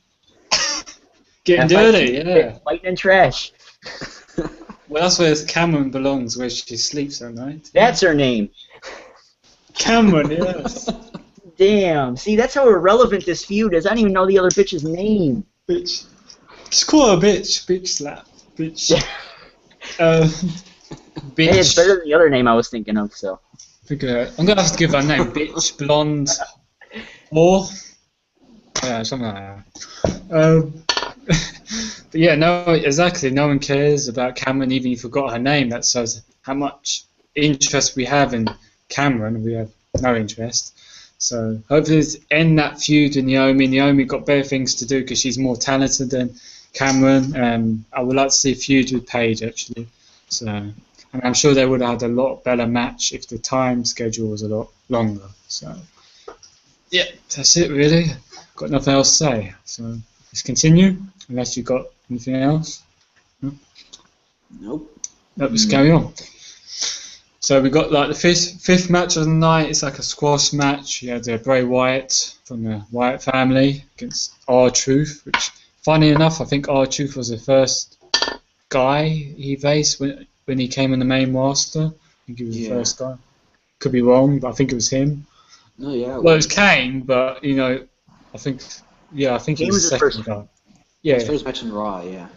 Getting dirty, yeah. Fighting in trash. Well, that's where Cameron belongs, where she sleeps at night. That's her name. Cameron, yes. Damn. See, that's how irrelevant this feud is. I don't even know the other bitch's name. Bitch. Just call her a bitch. Bitch slap. Bitch. Bitch. Hey, it's better than the other name I was thinking of, so. I'm going to have to give her a name. Bitch, blonde, or... Yeah, something like that. But yeah, no, exactly. No one cares about Cameron, even if you forgot her name. That shows how much interest we have in Cameron. We have no interest. So hopefully, end that feud with Naomi. Naomi got better things to do because she's more talented than Cameron. I would like to see a feud with Paige actually. So, and I'm sure they would have had a lot better match if the time schedule was a lot longer. So, yeah, that's it really. Got nothing else to say. So let's continue. Unless you've got anything else. Nope. Let's carry on. So we got like the fifth match of the night. It's like a squash match. You had Bray Wyatt from the Wyatt family against R-Truth, which, funny enough, I think R-Truth was the first guy he faced when he came in the main roster. I think he was the first guy. Could be wrong, but I think it was him. No, yeah. Well, it was Kane, but I think he was the second guy. Yeah. His first match on Raw, yeah.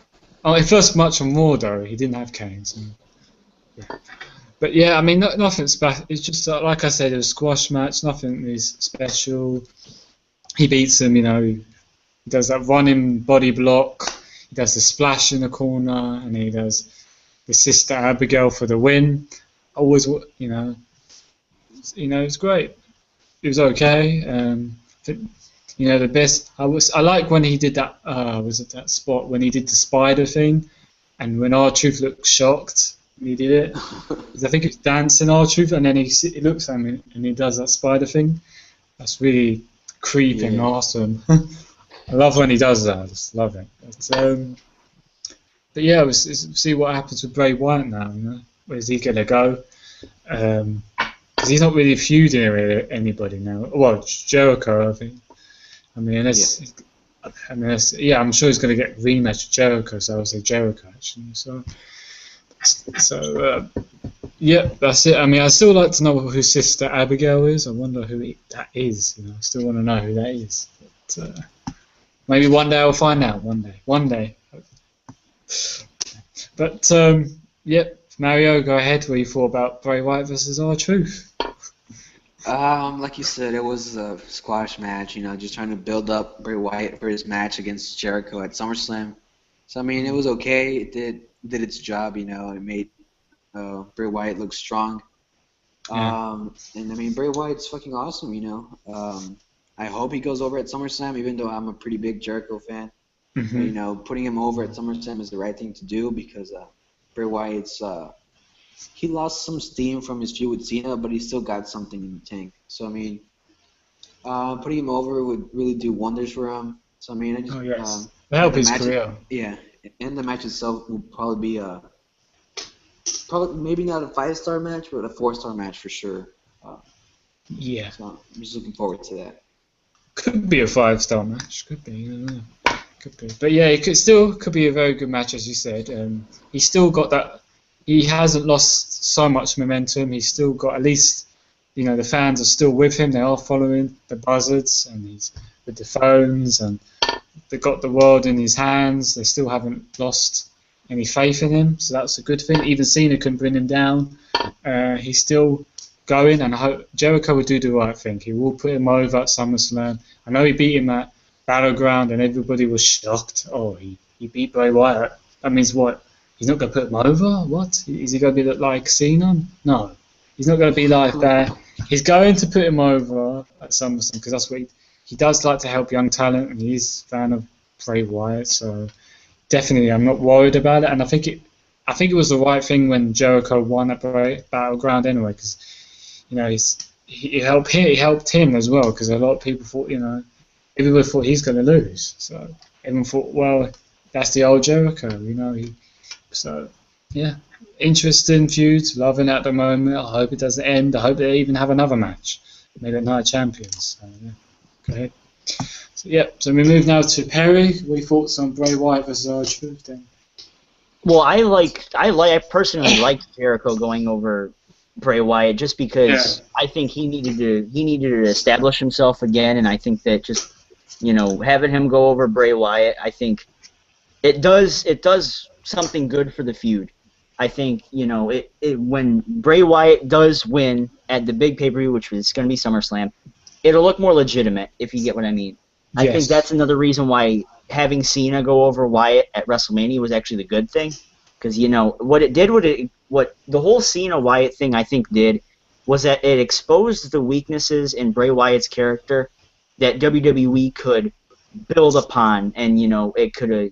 Oh, his first match on Raw though, he didn't have Kane. So, yeah. But yeah, I mean, nothing special. It's just like I said, it was a squash match. Nothing is special. He beats him, He does that running body block. He does the splash in the corner, and he does the Sister Abigail for the win. Always, it's great. It was okay. The best. I like when he did that. Was it that spot when he did the spider thing, and when R-Truth looked shocked. He did it. I think it's dancing R-Truth, and then he looks at him and he does that spider thing. That's really creepy and awesome. I love when he does that. I just love it. But yeah, we'll see what happens with Bray Wyatt now. Where's he gonna go? Because he's not really feuding with anybody now. Well, Jericho, I think. I mean, I'm sure he's gonna get a rematch with Jericho. So I'll say Jericho actually. So, that's it. I mean, I still like to know who Sister Abigail is. I wonder who that is. I still want to know who that is. But, maybe one day I'll find out. One day. But, Mario, go ahead. What you thought about Bray Wyatt versus R-Truth? Like you said, it was a squash match. Just trying to build up Bray Wyatt for his match against Jericho at SummerSlam. So I mean, it was okay. It did its job, It made Bray Wyatt look strong. And I mean, Bray Wyatt's fucking awesome, I hope he goes over at SummerSlam, even though I'm a pretty big Jericho fan. Mm-hmm. But, putting him over at SummerSlam is the right thing to do because Bray Wyatt's he lost some steam from his feud with Cena, but he still got something in the tank. So I mean, putting him over would really do wonders for him. So I mean, I just help his career. Yeah. And the match itself will probably be maybe not a 5-star match, but a 4-star match for sure. So I'm just looking forward to that. Could be a 5-star match. Could be. I don't know. Could be. But yeah, it could be a very good match, as you said. He's still got that. He hasn't lost so much momentum. He's still got at least, the fans are still with him. They are following the buzzards and he's with the phones and. They got the world in his hands. They still haven't lost any faith in him, so that's a good thing. Even Cena couldn't bring him down. He's still going, and I hope Jericho will do the right thing. He will put him over at SummerSlam. I know he beat him at Battleground, and everybody was shocked. Oh, he beat Bray Wyatt. That means what? He's not going to put him over? What? Is he going to be like Cena? No. He's not going to be like that. He's going to put him over at SummerSlam, because that's what he does like to help young talent, and he's a fan of Bray Wyatt, so definitely I'm not worried about it. And I think it was the right thing when Jericho won at Battleground anyway, because he helped him as well, because a lot of people thought everybody thought he's going to lose, so everyone thought, well, that's the old Jericho, interesting feuds, loving it at the moment. I hope it doesn't end. I hope they even have another match, maybe at Night of Champions. So, Okay. So we move now to Perry. What are your thoughts on Bray Wyatt versus R-Truth then? Well, I personally liked Jericho going over Bray Wyatt just because I think he needed to establish himself again, and I think that just having him go over Bray Wyatt, I think it does something good for the feud. I think when Bray Wyatt does win at the big pay-per-view, which is going to be SummerSlam. It'll look more legitimate, if you get what I mean. I think that's another reason why having Cena go over Wyatt at WrestleMania was actually the good thing. Because, what the whole Cena Wyatt thing, I think, did was that it exposed the weaknesses in Bray Wyatt's character that WWE could build upon and, it could,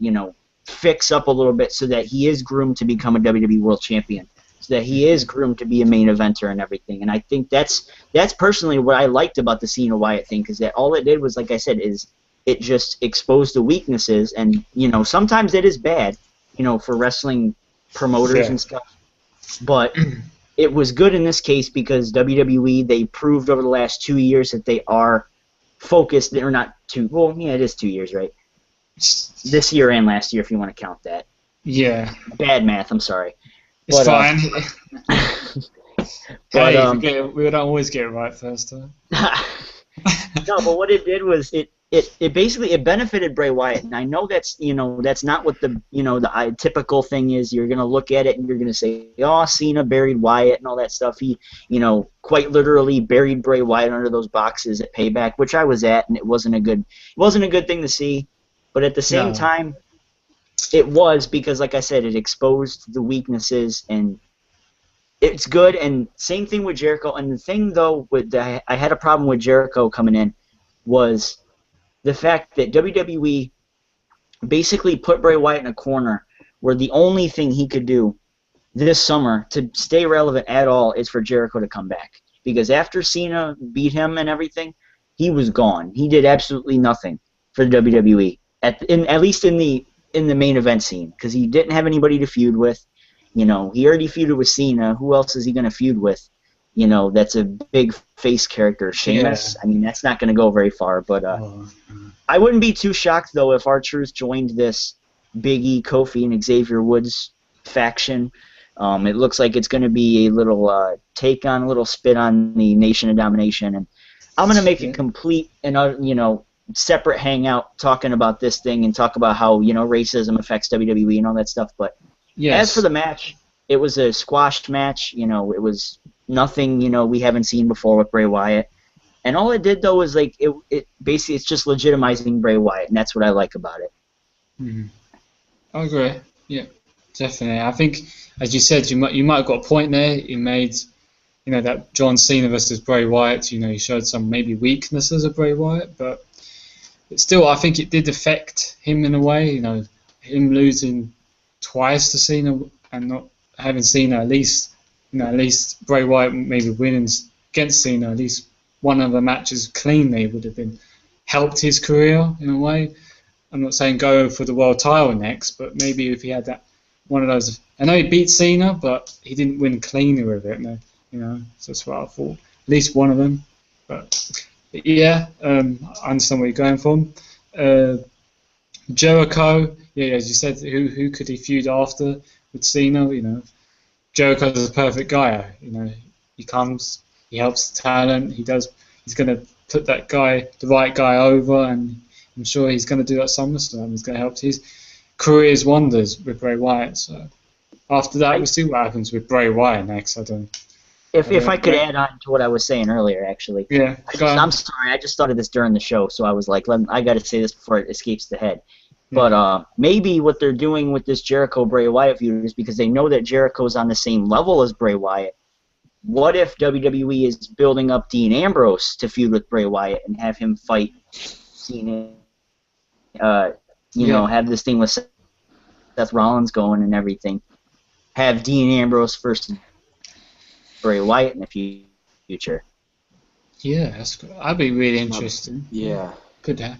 fix up a little bit so that he is groomed to become a WWE World Champion. That he is groomed to be a main eventer and everything, and I think that's personally what I liked about the Cena Wyatt thing, because that all it did was, like I said, is it just exposed the weaknesses, and sometimes it is bad, for wrestling promoters and stuff. But it was good in this case because WWE, they proved over the last 2 years that they are focused. They're not it is 2 years, right? This year and last year, if you want to count that. Yeah. Bad math, I'm sorry. It's fine. But, we don't always get it right first time. No, but what it did was it basically benefited Bray Wyatt, and I know that's not what the typical thing is. You're gonna look at it and you're gonna say, oh, Cena buried Wyatt and all that stuff. He quite literally buried Bray Wyatt under those boxes at Payback, which I was at, and it wasn't a good thing to see. But at the same time, it was because, like I said, it exposed the weaknesses, and it's good. And same thing with Jericho. And the thing though, I had a problem with Jericho coming in was the fact that WWE basically put Bray Wyatt in a corner where the only thing he could do this summer to stay relevant at all is for Jericho to come back. Because after Cena beat him and everything, he was gone. He did absolutely nothing for the WWE, at least in the main event scene, because he didn't have anybody to feud with. He already feuded with Cena. Who else is he going to feud with? That's a big face character. Sheamus. Yeah. I mean, that's not going to go very far. But I wouldn't be too shocked, though, if R-Truth joined this Big E, Kofi, and Xavier Woods faction. It looks like it's going to be a little a little spit on the Nation of Domination. And I'm going to make a complete and, separate hangout talking about this thing and talk about how, racism affects WWE and all that stuff. But as for the match, it was a squashed match. It was nothing, we haven't seen before with Bray Wyatt. And all it did, though, was it basically it's just legitimizing Bray Wyatt, and that's what I like about it. Mm-hmm. I agree. Yeah, definitely. I think, as you said, you might have got a point there. You made, that John Cena versus Bray Wyatt. You showed some maybe weaknesses of Bray Wyatt, but still, I think it did affect him in a way. Him losing twice to Cena and not having Cena at least Bray Wyatt maybe winning against Cena, at least one of the matches cleanly would have been helped his career in a way. I'm not saying go for the world title next, but maybe if he had that one of those. I know he beat Cena, but he didn't win cleanly with it. So that's what I thought. At least one of them. But yeah, I understand where you're going from. Jericho, as you said, who could he feud after with Cena? Jericho's a perfect guy. He comes, he helps the talent. He's going to put the right guy over, and I'm sure he's going to do that SummerSlam. He's going to help his career's wonders with Bray Wyatt. So after that, we'll see what happens with Bray Wyatt next. If I could add on to what I was saying earlier, actually. Yeah. I'm sorry, I just thought of this during the show, so I was like, I got to say this before it escapes the head. But maybe what they're doing with this Jericho-Bray Wyatt feud is because they know that Jericho's on the same level as Bray Wyatt. What if WWE is building up Dean Ambrose to feud with Bray Wyatt and have him fight Cena? Have this thing with Seth Rollins going and everything. Have Dean Ambrose versus Bray Wyatt in the future. Yeah, that's good. That'd be really interesting. Yeah. Could have.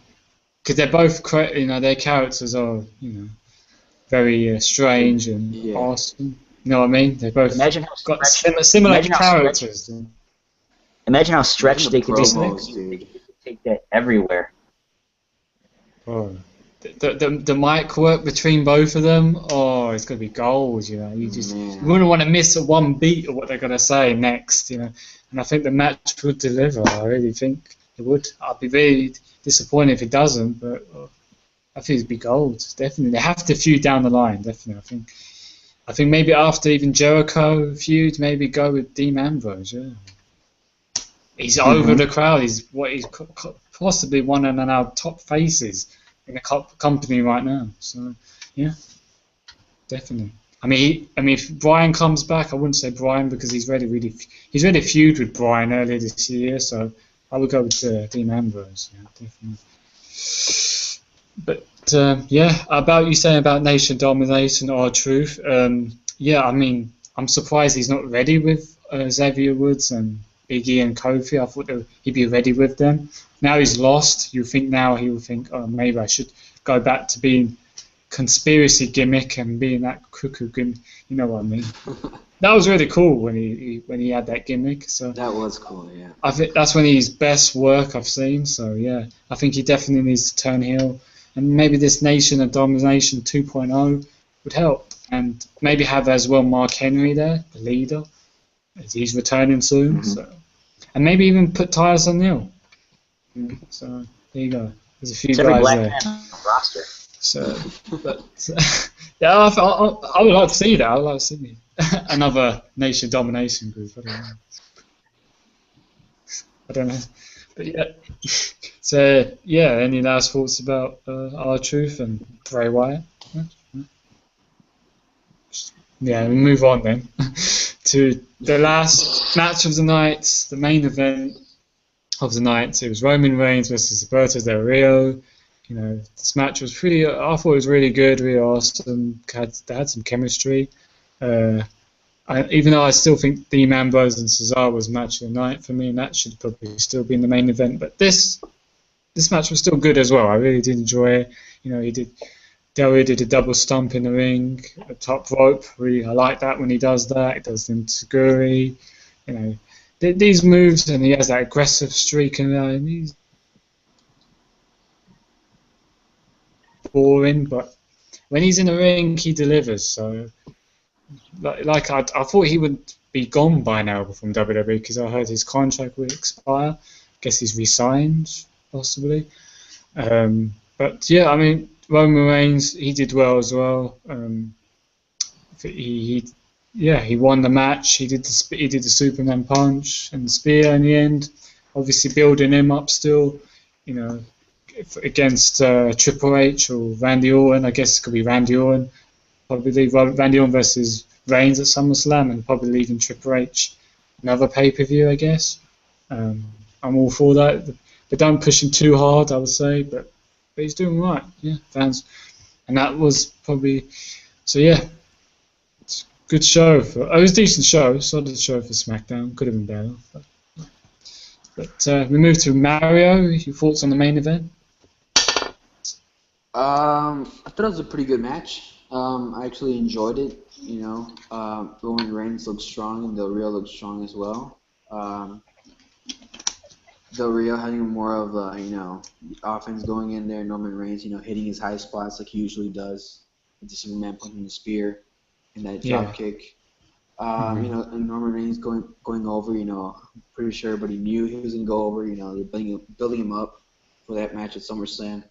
Because they're both, their characters are, very strange and awesome. You know what I mean? They both got similar characters. Imagine how stretched they could take that everywhere. Oh, the mic work between both of them. Oh, it's gonna be gold. You wouldn't want to miss one beat of what they're gonna say next. And I think the match would deliver. I really think it would. I'd be very disappointed if it doesn't, but I think it'd be gold. Definitely, they have to feud down the line. Definitely, I think maybe after even Jericho feud, maybe go with Dean Ambrose. Yeah, he's over the crowd. He's possibly one of our top faces in the company right now. So yeah, definitely. I mean, if Bryan comes back, I wouldn't say Bryan because he's already feud with Bryan earlier this year. So I would go with Dean Ambrose. Yeah, definitely. But about you saying about Nation Domination or Truth. I mean, I'm surprised he's not ready with Xavier Woods and Big E and Kofi. I thought he'd be ready with them. Now he's lost. You think now he will think, oh, maybe I should go back to being conspiracy gimmick and being that cuckoo gimmick. You know what I mean? That was really cool when he had that gimmick. So that was cool, yeah. I think that's when his best work I've seen. So yeah, I think he definitely needs to turn heel, and maybe this Nation of Domination 2.0 would help, and maybe have as well Mark Henry there, the leader, as he's returning soon. Mm-hmm. So, and maybe even put Titus O'Neil. So there you go. There's a few guys black there. man on the roster. So, but yeah, I would like to see that. I would like to see another Nation Domination group. I don't know. But yeah. So yeah, any last thoughts about R-Truth and Bray Wyatt? Yeah, we move on then to the last match of the night, the main event of the night. It was Roman Reigns versus Alberto Del Rio. You know, this match was pretty. I thought it was really good, really awesome. They had some chemistry. Even though I still think Dean Ambrose and Cesaro was match of the night for me, and that should probably still be in the main event. But this match was still good as well. I really did enjoy it. You know, Del Rio did a double stomp in the ring, a top rope. Really, I like that when he does that. He does the Taguri. You know, these moves, and he has that aggressive streak, and he's boring, but when he's in the ring, he delivers. So, like I thought he would be gone by now from WWE because I heard his contract would expire. I guess he's re-signed, possibly. But yeah, I mean, Roman Reigns, he did well as well. He won the match. He did the Superman punch and the spear in the end. Obviously, building him up still. You know, against Triple H or Randy Orton. I guess it could be Randy Orton. Probably leave Randy Orton versus Reigns at SummerSlam, and probably leaving Triple H another pay-per-view, I guess. I'm all for that. But don't push him too hard, I would say. But he's doing right. Yeah, fans. And that was probably... So, yeah. It's a good show. It was a decent show. Solid show for SmackDown. Could have been better. But we move to Mario. Your thoughts on the main event? I thought it was a pretty good match. I actually enjoyed it. You know, Roman Reigns looked strong, and Del Rio looked strong as well. Del Rio having more of the offense going in there. Roman Reigns, hitting his high spots like he usually does, with the Superman punch and the spear, and that drop kick. And Roman Reigns going over. I'm pretty sure everybody knew he was gonna go over. They're building him up for that match at SummerSlam.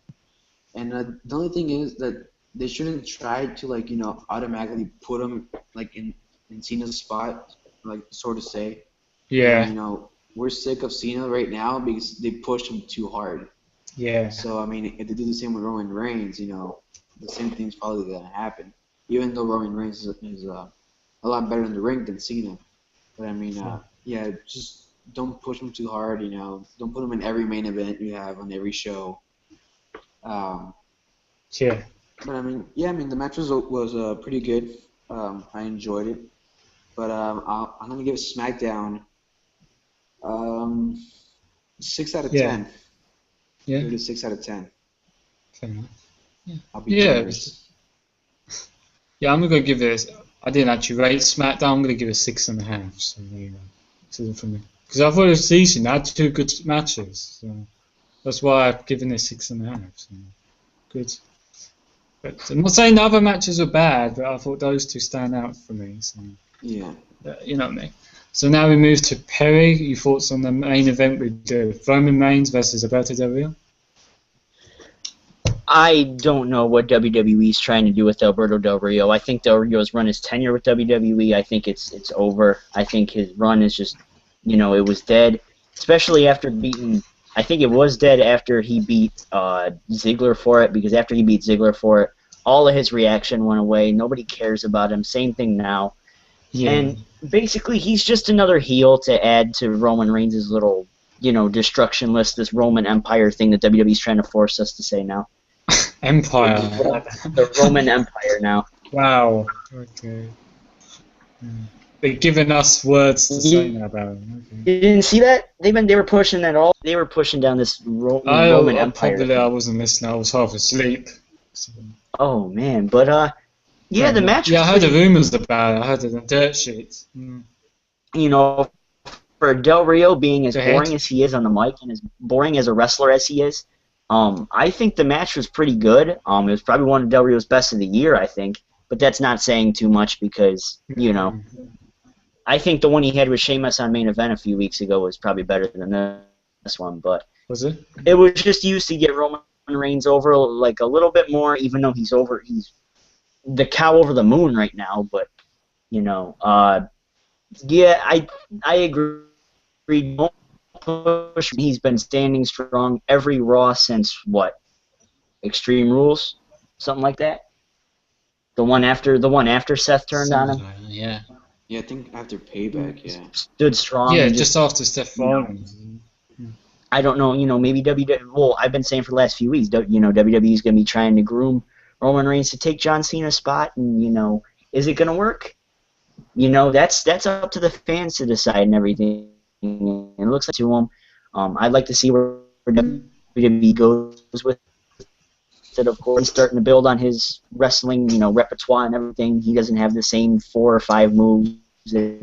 And the only thing is that they shouldn't try to automatically put him in Cena's spot, sort of say. Yeah. And, we're sick of Cena right now because they pushed him too hard. Yeah. So I mean, if they do the same with Roman Reigns, the same thing's probably gonna happen. Even though Roman Reigns is a lot better in the ring than Cena, but I mean, just don't push him too hard. Don't put him in every main event you have on every show. Yeah. But I mean, the match was pretty good. I enjoyed it, but I'm gonna give SmackDown 6 out of 10. Yeah. Give it a 6 out of 10. Fair enough. Yeah. I'll be generous. Yeah, I'm gonna give it. I didn't actually rate SmackDown. I'm gonna give it 6.5. So there you go. So for me, because I thought it was decent. I had 2 good matches, so that's why I've given it 6.5. So good. But I'm not saying the other matches were bad, but I thought those 2 stand out for me. So Yeah. you know what I mean. So now we move to Perry. Your thoughts on the main event with Roman Reigns versus Alberto Del Rio? I don't know what WWE is trying to do with Alberto Del Rio. I think Del Rio's run his tenure with WWE. I think it's over. I think his run is just, it was dead. Especially after beating, I think it was dead after he beat Ziggler for it, because after he beat Ziggler for it, all of his reaction went away. Nobody cares about him. Same thing now. Yeah. And basically, he's just another heel to add to Roman Reigns' little, destruction list, this Roman Empire thing that WWE's trying to force us to say now. Empire. The Roman Empire now. Wow. Okay. They're giving us words to say now about him. Okay. You didn't see that? They were pushing that all. They were pushing down this Roman Empire. Probably I wasn't listening. I was half asleep. So. Oh man, but yeah, the match. Yeah, Was I heard the pretty, rumors about it. I heard it in the dirt sheets. Mm. you know, for Del Rio being as Go ahead. boring as he is on the mic and as boring as a wrestler as he is, I think the match was pretty good. It was probably one of Del Rio's best of the year, I think. But that's not saying too much because, I think the one he had with Sheamus on main event a few weeks ago was probably better than this one. But Was it? it was just used to get Roman Reigns over like a little bit more, even though he's the cow over the moon right now. But, yeah, I agree. Don't push. He's been standing strong every Raw since what? Extreme Rules, something like that. The one after Seth turned on him. Yeah. Yeah, I think after Payback, yeah. Stood strong. Yeah, and just after Steph Rollins. I don't know. Maybe WWE. Well, I've been saying for the last few weeks. WWE is going to be trying to groom Roman Reigns to take John Cena's spot, and is it going to work? That's up to the fans to decide and everything. And it looks like to them. I'd like to see where WWE goes with it. Of course, he's starting to build on his wrestling, repertoire and everything. He doesn't have the same 4 or 5 moves that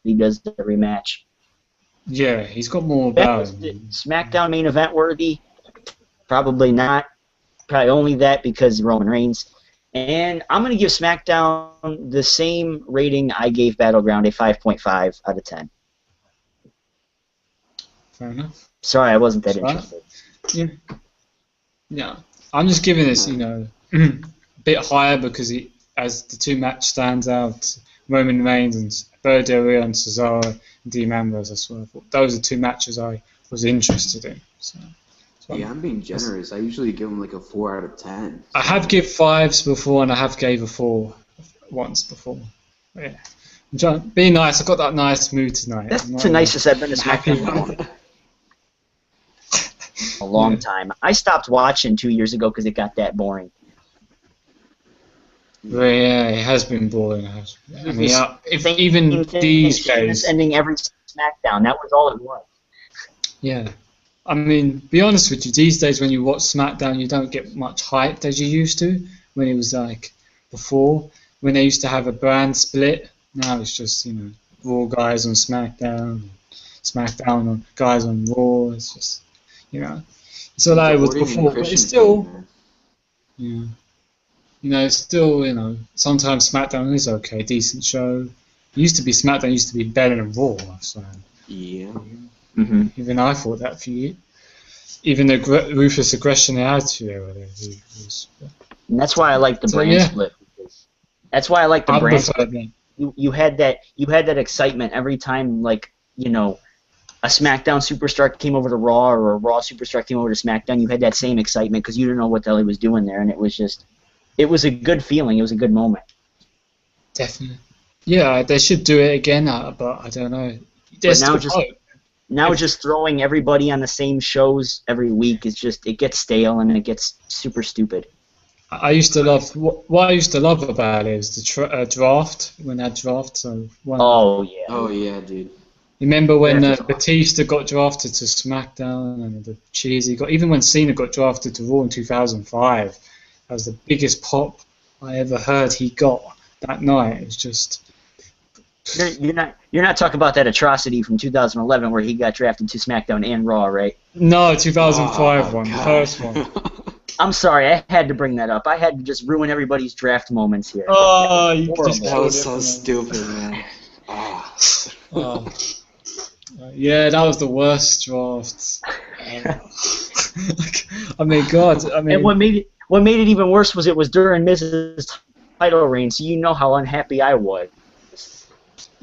he does every match. Yeah, he's got more about him. SmackDown main event worthy? Probably not. Probably only that because Roman Reigns. And I'm going to give SmackDown the same rating I gave Battleground, a 5.5 out of 10. Fair enough. Sorry, I wasn't that Right. interested. Yeah. I'm just giving this, a bit higher because as the 2 match stands out, Roman Reigns and Del Rio and Cesaro and Dean Ambrose, I swear. Those are 2 matches I was interested in. So Yeah, I'm being generous. I usually give them like a 4 out of 10. I have give 5s before, and I have gave a 4 once before. Yeah, I'm trying be nice. I got that nice mood tonight. That's the nicest I've been to happy. SmackDown in a long time. I stopped watching 2 years ago because it got that boring. Yeah, it has been boring. I mean, even these days, ending every SmackDown. That was all it was. Yeah. I mean, be honest with you, these days when you watch SmackDown, you don't get much hype as you used to when it was like before, when they used to have a brand split. Now it's just, Raw guys on SmackDown, SmackDown on guys on Raw. It's just, it's all like it was before, but it's still, it's still, sometimes SmackDown is okay, decent show. SmackDown used to be better than Raw, so. Yeah. Mm-hmm. Even I thought that for you. Even the ruthless aggression they had to there. And that's why I like the brand split. That's why I like the brand split. You had that excitement every time, like, a SmackDown superstar came over to Raw or a Raw superstar came over to SmackDown. You had that same excitement because you didn't know what the hell he was doing there, and it was a good feeling. It was a good moment. Definitely. Yeah, they should do it again, but I don't know. Now just throwing everybody on the same shows every week it gets stale and it gets super stupid. I used to love what I used to love about it was the draft when they had draft. So oh yeah. Oh yeah, dude. Remember when Batista got drafted to SmackDown and the cheesy even when Cena got drafted to Raw in 2005, that was the biggest pop I ever heard he got that night. It's just. You're not talking about that atrocity from 2011 where he got drafted to SmackDown and Raw, right? No, 2005 one, the first one. I'm sorry, I had to bring that up. I had to just ruin everybody's draft moments here. Oh, that was so stupid, man. Yeah, that was the worst draft. I mean, God. And what made it even worse was it was during Miz's title reign, so you know how unhappy I was.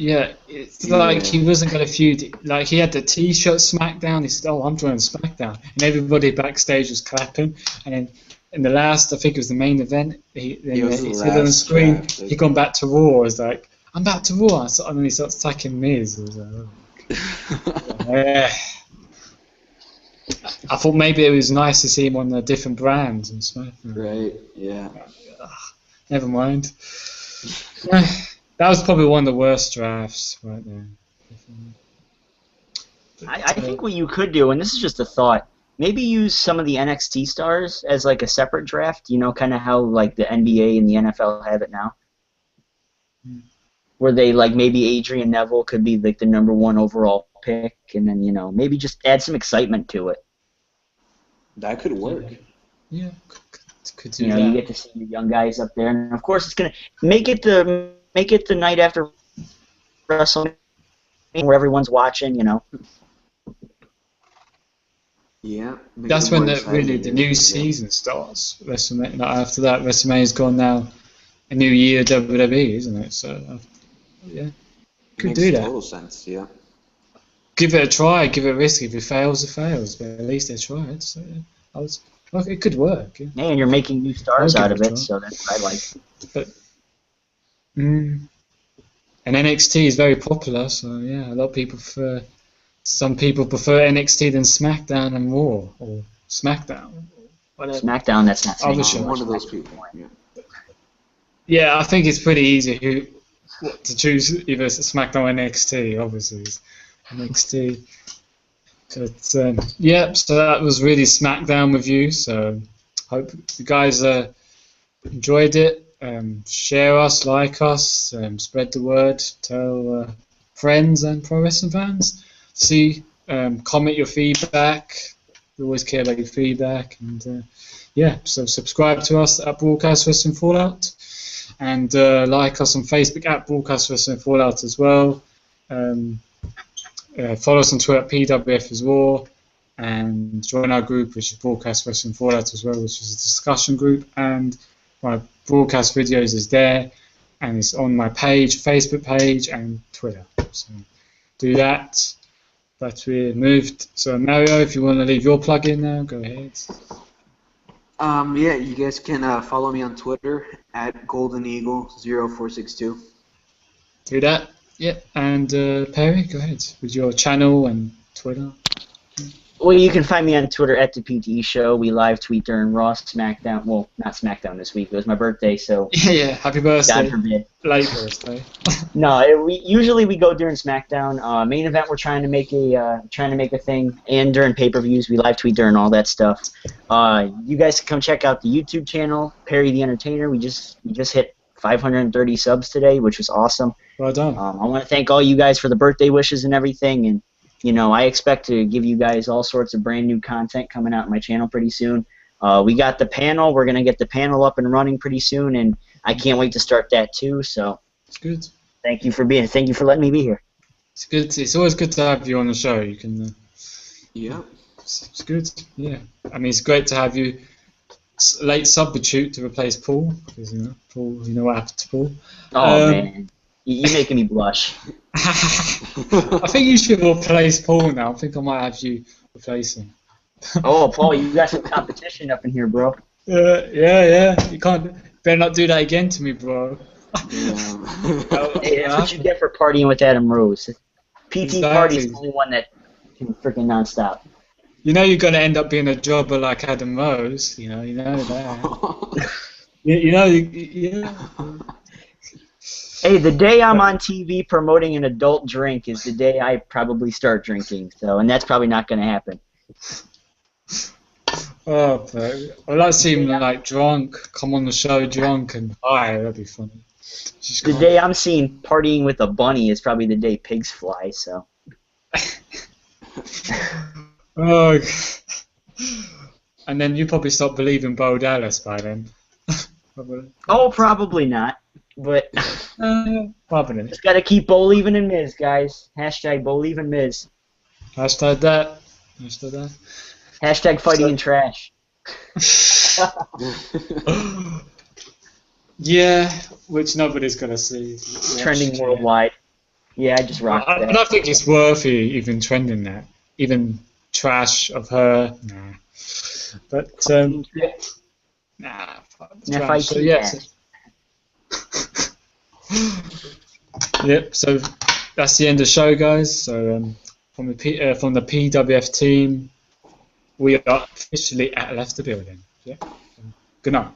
Yeah, it's like he wasn't going to feud. Like, he had the T-shirt SmackDown. He said, I'm joining SmackDown. And everybody backstage was clapping. And then in the last, I think it was the main event, he said on the screen, he gone back to Raw. It's like, I'm back to Raw. And then he starts attacking Miz. I was like, yeah. I thought maybe it was nice to see him on the different brands and SmackDown. Right, yeah. Never mind. That was probably one of the worst drafts right there. I think what you could do, and this is just a thought, maybe use some of the NXT stars as like a separate draft. You know, kind of how like the NBA and the NFL have it now, where they like maybe Adrian Neville could be like the #1 overall pick, and then maybe just add some excitement to it. That could work. Yeah, could do that. You get to see the young guys up there, and of course it's gonna make it the night after WrestleMania where everyone's watching. Yeah. That's when the new season starts. WrestleMania. After that, WrestleMania's gone now. A new year WWE, isn't it? So yeah, could do that. Makes total sense. Yeah. Give it a try. Give it a risk. If it fails, it fails. But at least they tried. So yeah, it could work. Yeah. And you're making new stars out of it, so that's what I like. But and NXT is very popular, so yeah, a lot of people prefer. Some people prefer NXT than SmackDown and Raw, or SmackDown. SmackDown, that's not saying I'm one of those people. Yeah. Yeah, I think it's pretty easy to choose either SmackDown or NXT. Obviously, it's NXT. But yeah, so that was really SmackDown with you. So hope you guys enjoyed it. Share us, like us, spread the word, tell friends and pro wrestling fans. Comment your feedback. We always care about your feedback. And yeah, so subscribe to us at Broadcast Wrestling Fallout. And like us on Facebook at Broadcast Wrestling Fallout as well. Follow us on Twitter at PWF as well. And join our group, which is Broadcast Wrestling Fallout as well, which is a discussion group. And my broadcast videos is there. And it's on my page, Facebook page, and Twitter. So do that. But we're moved. So Mario, if you want to leave your plug in now, go ahead. Yeah, you guys can follow me on Twitter at GoldenEagle0462. Do that. Yeah. And Perry, go ahead with your channel and Twitter. Well, you can find me on Twitter at the PTE Show. We live tweet during Raw, SmackDown. Well, not SmackDown this week. It was my birthday, so. Yeah. Happy birthday. God forbid. Late birthday. No, usually we go during SmackDown. Main event, we're trying to make a thing, and during pay-per-views, we live tweet during all that stuff. You guys can come check out the YouTube channel, Perry the Entertainer. We just hit 530 subs today, which was awesome. Well done. I want to thank all you guys for the birthday wishes and everything, and I expect to give you guys all sorts of brand new content coming out on my channel pretty soon. We got the panel. We're gonna get the panel up and running pretty soon, and I can't wait to start that too. So. It's good. Thank you for letting me be here. It's good. It's always good to have you on the show. You can. Yeah. It's good. Yeah. I mean, it's great to have you. Late substitute to replace Paul, because Paul. You know what happened to Paul. Oh man, you're making me blush. I think you should replace Paul now. I think I might have you replace him. Oh, Paul, you got some competition up in here, bro. Yeah. You can't. Better not do that again to me, bro. Hey, that's what you get for partying with Adam Rose. PT Exactly. Party's the only one that can freaking nonstop. You're gonna end up being a jobber like Adam Rose. You know that. Yeah. Hey, the day I'm on TV promoting an adult drink is the day I probably start drinking. So, and that's probably not gonna happen. Oh, but I'd like to see him like drunk, come on the show drunk and high. That'd be funny. The day I'm seen partying with a bunny is probably the day pigs fly. So. Oh. And then you probably stop believing Bo Dallas by then. Probably. Oh, probably not. But probably. Just gotta keep believing in Miz, guys. Hashtag believe in Miz. Hashtag that. Hashtag fighting in trash. Yeah, which nobody's gonna see. Trending worldwide. Yeah, I just rocked that. I don't think it's worth even trending that. Even trash of her, nah. But trash. So, yeah, yep. So that's the end of the show, guys. So from the PWF team, we are officially left the building. Yeah. Good night.